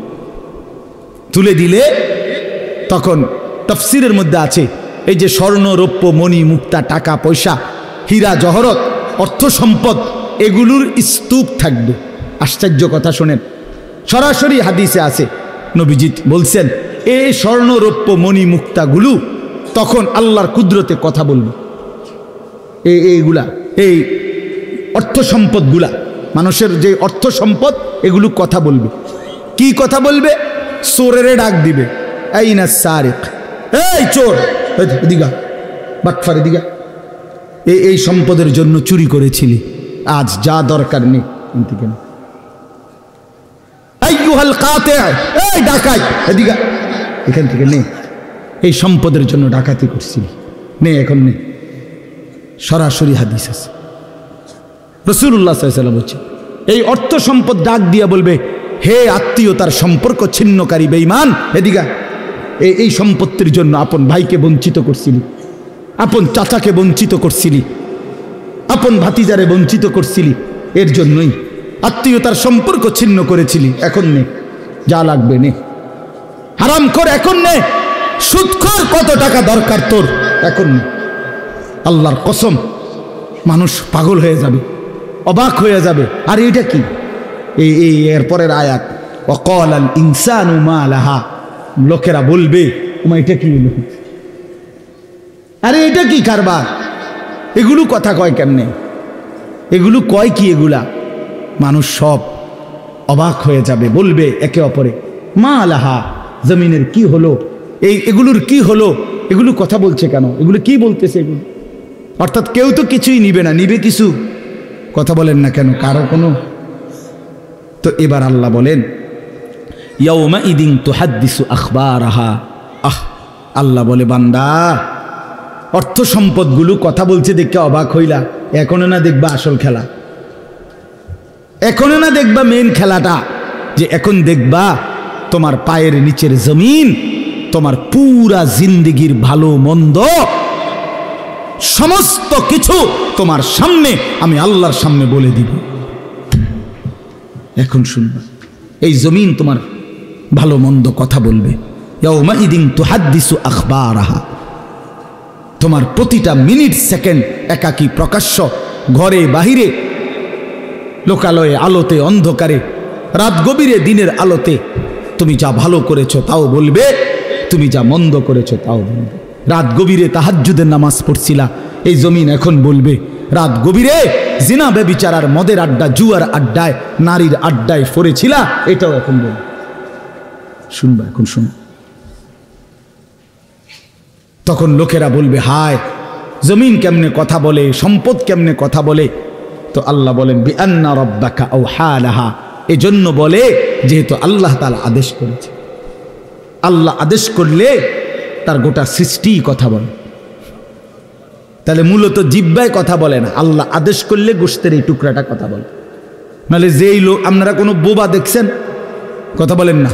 A: তুলে দিলে তখন তাফসীরের মধ্যে আছে এই যে স্বর্ণ, রৌপ্য, মণি, মুক্তা, টাকা পয়সা, হীরা, জহরত, অর্থ সম্পদ, এগুলোর স্তূপ থাকবে। আশ্চর্য কথা শোনেন, সরাসরি হাদিসে আছে, নবীজি বলছেন এই স্বর্ণ, রৌপ্য, মণি, মুক্তাগুলো তখন আল্লাহর কুদরতে কথা বলবে। এইগুলা এই অর্থ সম্পদগুলা, মানুষের যে অর্থ সম্পদ, এগুলো কথা বলবে। কি কথা বলবে? চোরেরে ডাক দিবে, এই না সারিক, এই চোর, দিঘা বাটফারে দিঘা, এই সম্পদের জন্য চুরি করেছিলি, আজ যা দরকার নেই কেন, আইয়ুহাল কাতে, এই ডাকাত, এদিকে এখান থেকে নে, এই সম্পদের জন্য ডাকাতি করছিলি, নে এখন নে। সরাসরি হাদিস আছে, রাসূলুল্লাহ সাল্লাল্লাহু আলাইহি ওয়াসাল্লাম বলছেন, এই অর্থ সম্পদ ডাক দিয়া বলবে, হে আত্মীয়তার সম্পর্ক ছিন্নকারী বেঈমান, এদিকে এই সম্পত্তির জন্য আপন ভাইকে বঞ্চিত করছিলি, আপন চাচাকে বঞ্চিত করছিলি, আপন ভাতিজারে বঞ্চিত করছিলি, এর জন্যই আত্মীয়তার সম্পর্ক ছিন্ন করেছিলি, এখন নে, যা লাগবে নে, হারাম কর এখন নে, সুদখোর কত টাকা দরকার তোর, এখন নে। আল্লাহর কসম, মানুষ পাগল হয়ে যাবে, অবাক হয়ে যাবে। আর এইটা কি? এই এরপরের আয়াত, ওয়াকালাল ইনসানু মা লাহা, লোকেরা বলবে, ওমা এটা কি, আরে এটা কি কারবার, এগুলো কথা কয় কেমনে, এগুলো কয় কি, এগুলা মানুষ সব অবাক হয়ে যাবে, বলবে একে অপরে, মা লাহা, জমিনের কি হলো, এগুলোর কি হলো, এগুলো কথা বলছে কেন, এগুলো কি বলতেছে এগুলো? অর্থাৎ কেউ তো কিছুই নিবে না, নিবে কিছু, কথা বলেন না কেন কারো কোনো। তো এবার আল্লাহ বলেন, ইয়াউমা ইদিন তুহাদ্দিসু আখবারাহা, আল্লাহ বলে, বান্দা অর্থ সম্পদগুলো কথা বলছে দেখে অবাক হইলা, এখনো না দেখবা আসল খেলা, এখনো না দেখবা মেন খেলাটা, যে এখন দেখবা তোমার পায়ের নিচের জমিন, তোমার পুরা জিন্দেগির ভালো মন্দ সমস্ত কিছু তোমার সামনে আমি আল্লাহর সামনে বলে দিব। এখন শুনবা, এই জমিন তোমার ভালো মন্দ কথা বলবে। ইয়াউমা ইদিন তুহাদ্দিসু আখবারাহা, তোমার প্রতিটা মিনিট সেকেন্ড একাকী প্রকাশ্য, ঘরে বাহিরে, লোকালয়ে, আলোতে, অন্ধকারে, রাত গভীরে, দিনের আলোতে, তুমি যা ভালো করেছো তাও বলবে, তুমি যা মন্দ করেছো তাও বলবে। রাত গভীরে তাহাজ্জুদের নামাজ পড়ছিলা, এই জমিন এখন বলবে, রাত গভীরে জিনা ব্যভিচার, মদের আড্ডা, জুয়ার আড্ডায়, নারীর আড্ডায় পড়েছিলা, এটাও এখন বলবে। শুনবা, এখন শুন। তখন লোকেরা বলবে, হায় জমিন কেমনে কথা বলে, সম্পদ কেমনে কথা বলে। তো আল্লাহ বলেন, বিআন্না রাব্বাকা আওহা লাহা, এজন্য বলে যেহেতু আল্লাহ তাআলা আদেশ করেছে। আল্লাহ আদেশ করলে তার গোটা সৃষ্টি কথা বলে, তাহলে মূলত জিহ্বায় কথা বলে না, আল্লাহ আদেশ করলে গোশতের এই টুকরাটা কথা বলে। নাহলে যেই লোক, আপনারা কোনো বোবা দেখছেন, কথা বলেন না,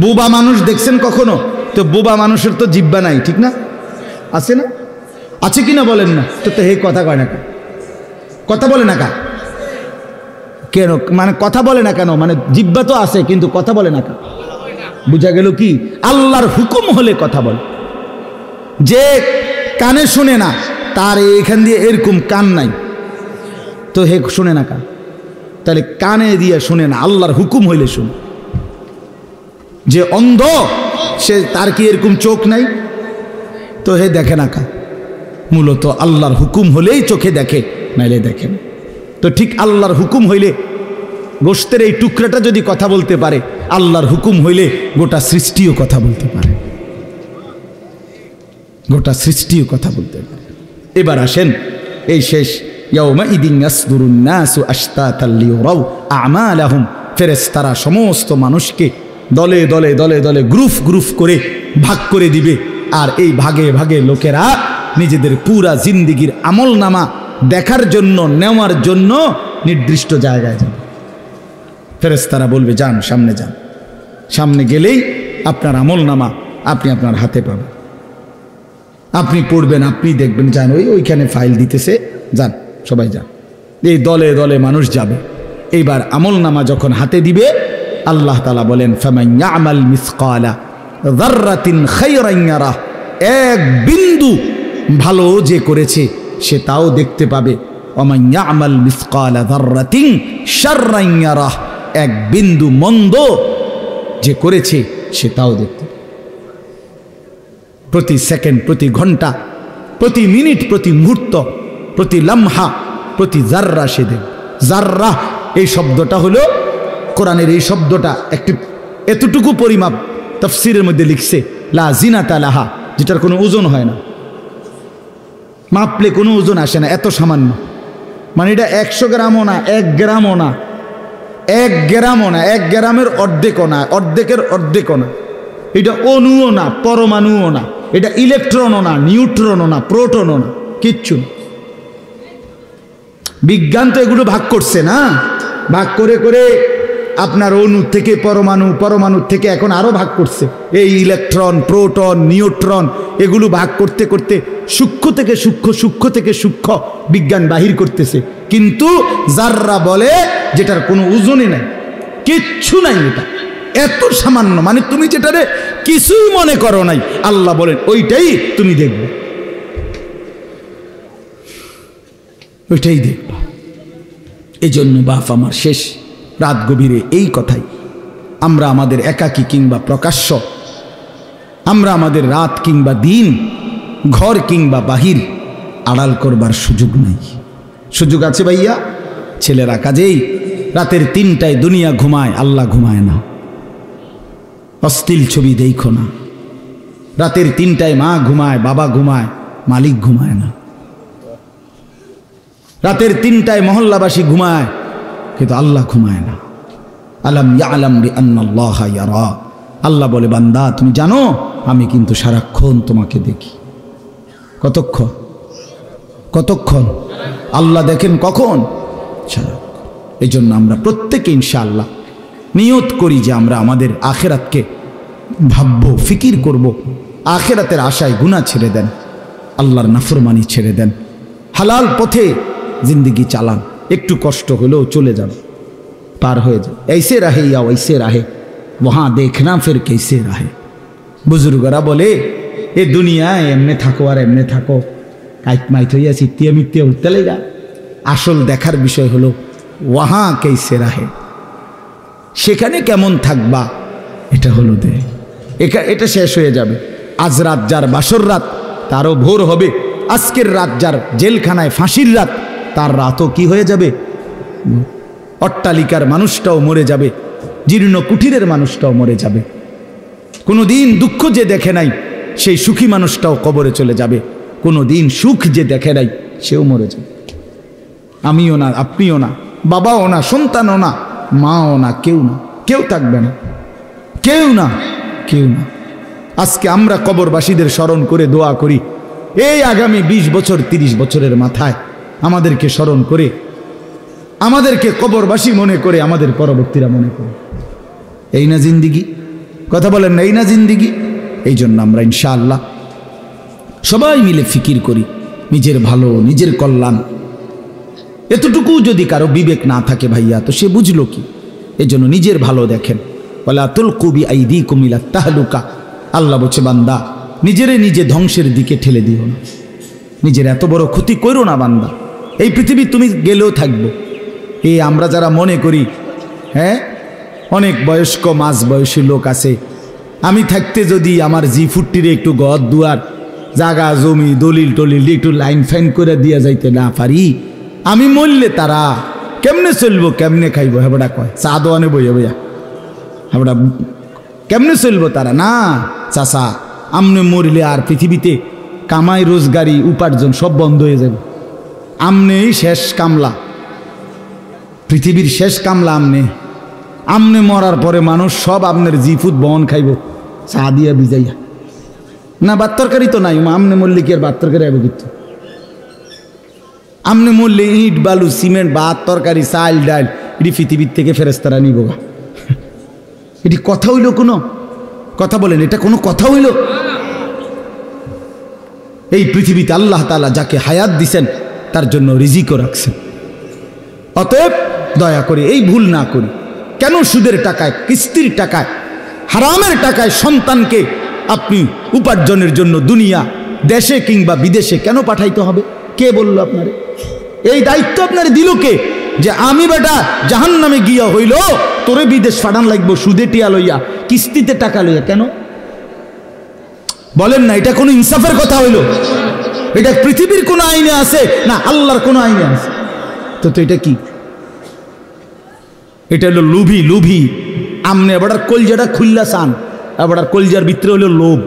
A: বোবা মানুষ দেখছেন কখনো? তো বোবা মানুষের তো জিহ্বা নাই, ঠিক না? আছে না? আছে কিনা বলেন না? তো হে কথা কয় না কেন, কথা বলে না কেন, মানে কথা বলে না কেন, মানে জিহ্বা তো আছে কিন্তু কথা বলে না কেন? বুঝা গেল কি? আল্লাহর হুকুম হলে কথা বলে। যে কানে শুনে না, তার এখান দিয়ে এরকম কান নাই, তো হে শুনে না কান, তাহলে কানে দিয়ে শুনে না, আল্লাহর হুকুম হইলে শুনে। যে অন্ধ, সে তার কি এরকম চোখ নাই, তো হে দেখে না কা, মূলত আল্লাহর হুকুম হলেই চোখে দেখে, নাইলে দেখে না। তো ঠিক আল্লাহর হুকুম হইলে, গোশতের এই টুকরাটা যদি কথা বলতে পারে, আল্লাহর হুকুম হইলে গোটা সৃষ্টিও কথা বলতে পারে, গোটা সৃষ্টিও কথা বলতে পারে। এবার আসেন, এই শেষ, ইয়াউমা ইদিন ইয়াসদুরুন নাসু আশতাতাল লিয়ারাউ আমালাহুম, ফেরেশতারা সমস্ত মানুষকে দলে দলে দলে দলে গ্রুপ গ্রুপ করে ভাগ করে দিবে, আর এই ভাগে ভাগে লোকেরা নিজেদের পুরা জিন্দেগির আমলনামা দেখার জন্য, নেওয়ার জন্য নির্দিষ্ট জায়গায় যাবে। ফেরেশতারা বলবে, যান সামনে যান, সামনে গেলেই আপনার আমলনামা আপনি আপনার হাতে পাবেন, আপনি পড়বেন, আপনি দেখবেন, যান ওইখানে ফাইল দিতেছে, যান সবাই যান। এই দলে দলে মানুষ যাবে। এইবার আমলনামা যখন হাতে দিবে, আল্লাহ তাআলা বলেন, ফামান ইয়ামাল মিসকালা যাররাতিন খায়রান ইয়ারা, এক বিন্দু ভালো যে করেছে সে তাও দেখতে পাবে, ওমান ইয়ামাল মিসকালা যাররাতিন শাররান ইয়ারা, এক বিন্দু মন্দ যে করেছে সে তাও দেখতে পাবে। প্রতি সেকেন্ড, প্রতি ঘন্টা, প্রতি মিনিট, প্রতি মুহূর্ত, প্রতি লামহা, প্রতি জাররা সে দেব। জাররা এই শব্দটা হলো কোরআনের, এই শব্দটা একটি এতটুকু পরিমাপ তাফসীরের মধ্যে লিখছে, লা জিনাতা লাহা, যেটার কোনো ওজন হয় না, মাপলে কোনো ওজন আসে না, এত সামান্য। মানে এটা 100 গ্রামও না, 1 গ্রামও না, 1 গ্রামও না, 1 গ্রামের অর্ধেকও না, অর্ধেকের অর্ধেকও না। এটা অণুও না, পরমাণুও না, এটা ইলেকট্রনও না, নিউট্রনও না, প্রোটনও না, কিচ্ছু না। বিজ্ঞান তো এগুলো ভাগ করছে না, ভাগ করে করে আপনার অণু থেকে পরমাণু, পরমাণুর থেকে এখন আরো ভাগ করছে, এই ইলেকট্রন, প্রোটন, নিউট্রন, এগুলো ভাগ করতে করতে সূক্ষ্ম থেকে সূক্ষ্ম, সূক্ষ্ম থেকে সূক্ষ্ম বিজ্ঞান বাহির করতেছে। কিন্তু জাররা বলে যেটার কোনো ওজনই নাই, কিচ্ছু নাই, এটা এত সামান্য, মানে তুমি যেটারে কিছুই মনে করো নাই, আল্লাহ বলেন ওইটাই তুমি দেখবে, ওইটাই দেখবা। এই জন্য বাপ আমার শেষ রাত গভীরে এই কথাই, আমরা আমাদের একাকী কিংবা প্রকাশ্য, আমরা আমাদের রাত কিংবা দিন, ঘর কিংবা বাহির আড়াল করবার সুযোগ নাই। সুযোগ আছে ভাইয়া? ছেলেরা কাজেই রাতের 3টায় দুনিয়া ঘুমায়, আল্লাহ ঘুমায় না। অশ্লীল ছবি দেখো না। রাতের 3টায় মা ঘুমায়, বাবা ঘুমায়, মালিক ঘুমায় না। রাতের 3টায় মহল্লাবাসী ঘুমায়, কিন্তু আল্লাহ ঘুমায় না। আলাম ইয়ালাম বিআন্নাল্লাহা ইয়ারা, আল্লাহ বলে বান্দা তুমি জানো আমি কিন্তু সারাক্ষণ তোমাকে দেখি। কতক্ষণ? কতক্ষণ? আল্লাহ দেখেন কখন? সারাক্ষণ। এই জন্য আমরা প্রত্যেকে ইনশাআল্লাহ নিয়ত করি যে আমরা আমাদের আখেরাতকে ভাববো, ফিকির করব। আখেরাতের আশায় গুনাহ ছেড়ে দেন, আল্লাহর নাফরমানি ছেড়ে দেন, হালাল পথে জিন্দেগি চালান। একটু কষ্ট হলেও চলে যান, পার হয়ে যান। ऐसे रहे या वैसे रहे वहाँ देखना फिर कैसे रहे। বুজুর্গরা বলে এ দুনিয়ায় এমনে থাকো আর এমনে থাকো, কাইট মাইট হইয়া চিত্তিয়া মিত্তিয়া উঠতে লেগা। আসল দেখার বিষয় হলো ওয়াহা কেসে রাহে, সেখানে কেমন থাকবা, এটা হলো দে। এটা শেষ হয়ে যাবে। আজ রাত যার বাসর রাত, তারও ভোর হবে। আজকের রাত যার জেলখানায় ফাঁসির রাত, তার রাতও কি হয়ে যাবে? অট্টালিকার মানুষটাও মরে যাবে, জীর্ণ কুঠিরের মানুষটাও মরে যাবে। কোনো দিন দুঃখ যে দেখে নাই সেই সুখী মানুষটাও কবরে চলে যাবে। কোনো দিন সুখ যে দেখে নাই সেও মরে যাবে। আমিও না, আপনিও না, বাবাও না, সন্তানও না, মাও না, কেউ না, কেউ থাকবে না, কেউ না, কেউ না। আজকে আমরা কবরবাসীদের স্মরণ করে দোয়া করি, এই আগামী 20 বছর 30 বছরের মাথায় আমাদেরকে স্মরণ করে, আমাদেরকে কবরবাসী মনে করে, আমাদের পরবর্তীরা মনে করে। এই না জিন্দিগি? কথা বলেন না, এই না জিন্দিগি? এই জন্য আমরা ইনশাআল্লাহ সবাই মিলে ফিকির করি নিজের ভালো, নিজের কল্যাণ। এতটুকু যদি কারো বিবেক না থাকে ভাইয়া, তো সে বুঝলো কি? এই জন্য নিজের ভালো দেখেন। ওয়ালা তুলকু বিআইদিকুম ইলা তাহলুকা, আল্লাহ বলছে বান্দা নিজেরে নিজে ধ্বংসের দিকে ঠেলে দিও না, নিজের এত বড় ক্ষতি করো না বান্দা। এই পৃথিবী তুমি গেলেও থাকবো। এই আমরা যারা মনে করি, হ্যাঁ অনেক বয়স্ক মাঝ বয়সী লোক আছে, আমি থাকতে যদি আমার জি40 একটু ঘর দুয়ার জাগা জমি দলিল টলিল একটু লাইন ফাইন করে দিয়ে যাইতে না পারি, আমি মরলে তারা কেমনে চলবো, কেমনে খাইবো? হেবড়া কয় চা দোয়ানে বইয়া বইয়া, হেবড়া কেমনে চলবো তারা? না চাচা, আমনে মরলে আর পৃথিবীতে কামাই রোজগারি উপার্জন সব বন্ধ হয়ে যাবে। আমনেই শেষ কামলা, পৃথিবীর শেষ কামলা আমনে। আমনে মরার পরে মানুষ সব আপনার জিফুত বহন খাইব চা দিয়া ভিজাইয়া। না ভাত তরকারি তো নাই, আমনে মরলে কি আর ভাত তরকারি আবে কিন্তু? আমনে মরলে ইট বালু সিমেন্ট ভাত তরকারি চাল ডাল এটি পৃথিবীর থেকে ফেরেস্তারা নিব গা। এটি কথা হইল? কোনো কথা বলেন, এটা কোনো কথা হইল? এই পৃথিবীতে আল্লাহ তাআলা যাকে হায়াত দিছেন তার জন্য রিজিকও রাখছেন। অতএব দয়া করে এই ভুল না করি। কেন সুদের টাকায়, কিস্তির টাকায়, হারামের টাকায় সন্তানকে আপনি উপার্জনের জন্য দুনিয়া দেশে কিংবা বিদেশে কেন পাঠাইতে হবে? কে বলল আপনারে? এই দায়িত্ব আপনারে দিল কে? যে আমি বেটা জাহান্নামে গিয়া হইল তোরে বিদেশ পাঠান লাগবো সুদে টিয়া লইয়া, কিস্তিতে টাকা লইয়া। কেন? বলেন না, এটা কোনো ইনসাফের কথা হইল? এটা পৃথিবীর কোন আইনে আছে না আল্লাহর কোন আইনে আছে? তো এটা কি? এটা হলো লোভী। লোভী আমনে এবার কলজাটা খুললা চান, এবার কলজার ভিতরে হলো লোভ।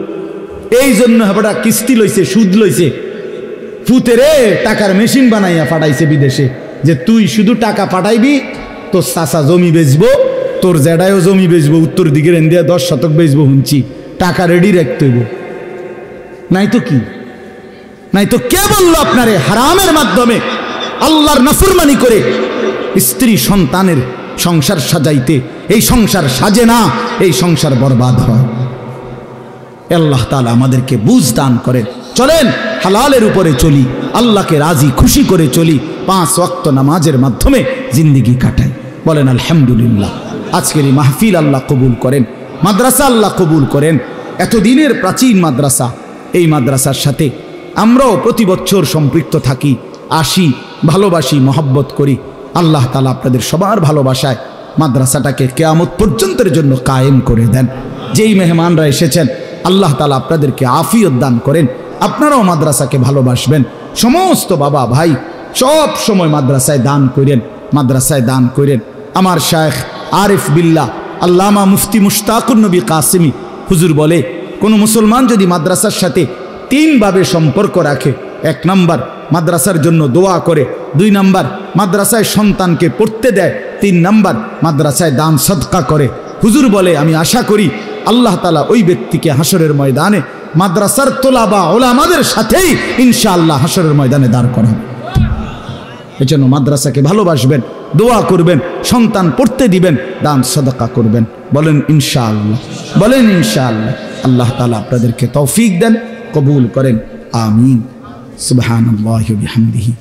A: এই জন্য এবার কিস্তি লইছে, সুদ লইছে, ফুতেরে টাকার মেশিন বানাইয়া পাঠাইছে বিদেশে, যে তুই শুধু টাকা পাঠাইবি, তোর চাচা জমি বেচবো, তোর জেডায়ও জমি বেচবো, উত্তর দিকের ইন্ডিয়া 10 শতক বেচবো, হুঁচি টাকা রেডি রাখতে হইব। নাই তো কি? নাই তো কে বললো আপনারে হারামের মাধ্যমে আল্লাহর নাফরমানি করে স্ত্রী সন্তানের সংসার সাজাইতে? এই সংসার সাজে না, এই সংসার বরবাদ হয়। আল্লাহ তাআলা আমাদেরকে বুঝ দান করেন। চলেন হালালের উপরে চলি, আল্লাহকে রাজি খুশি করে চলি, 5 ওয়াক্ত নামাজের মাধ্যমে জিন্দেগি কাটাই। বলেন আলহামদুলিল্লাহ। আজকের এই মাহফিল আল্লাহ কবুল করেন, মাদ্রাসা আল্লাহ কবুল করেন। এতদিনের প্রাচীন মাদ্রাসা, এই মাদ্রাসার সাথে আমরাও প্রতি বছর সম্পৃক্ত থাকি, আসি, ভালোবাসি, মহব্বত করি। আল্লাহ তাআলা আপনাদের সবার ভালোবাসায় মাদ্রাসাটাকে কিয়ামত পর্যন্তের জন্য কায়েম করে দেন। যেই মেহমানরা এসেছেন আল্লাহ তাআলা আপনাদেরকে আফিয়ত দান করেন, আপনারাও মাদ্রাসাকে ভালোবাসবেন। সমস্ত বাবা ভাই সব সময় মাদ্রাসায় দান করেন, মাদ্রাসায় দান করেন। আমার শায়েখ আরিফ বিল্লাহ আল্লামা মুফতি মুশতাকুর নবী কাসেমি হুজুর বলে, কোনো মুসলমান যদি মাদ্রাসার সাথে 3 ভাবে সম্পর্ক রাখে, 1 নাম্বার মাদ্রাসার জন্য দোয়া করে, 2 নাম্বার মাদ্রাসায় সন্তানকে পড়তে দেয়, 3 নাম্বার মাদ্রাসায় দান সদকা করে, হুজুর বলে আমি আশা করি আল্লাহ তাআলা ওই ব্যক্তিকে হাসরের ময়দানে মাদ্রাসার তোলাবা ওলামাদের সাথেই ইনশাআল্লাহ হাসরের ময়দানে দাঁড় করাবে। এজন্য মাদ্রাসাকে ভালোবাসবেন, দোয়া করবেন, সন্তান পড়তে দিবেন, দান সদকা করবেন। বলেন ইনশাআল্লাহ, বলেন ইনশাআল্লাহ। আল্লাহ তাআলা আপনাদেরকে তৌফিক দেন, কবুল করেন, আমিন। সুবহানাল্লাহি ওয়া বিহামদিহি।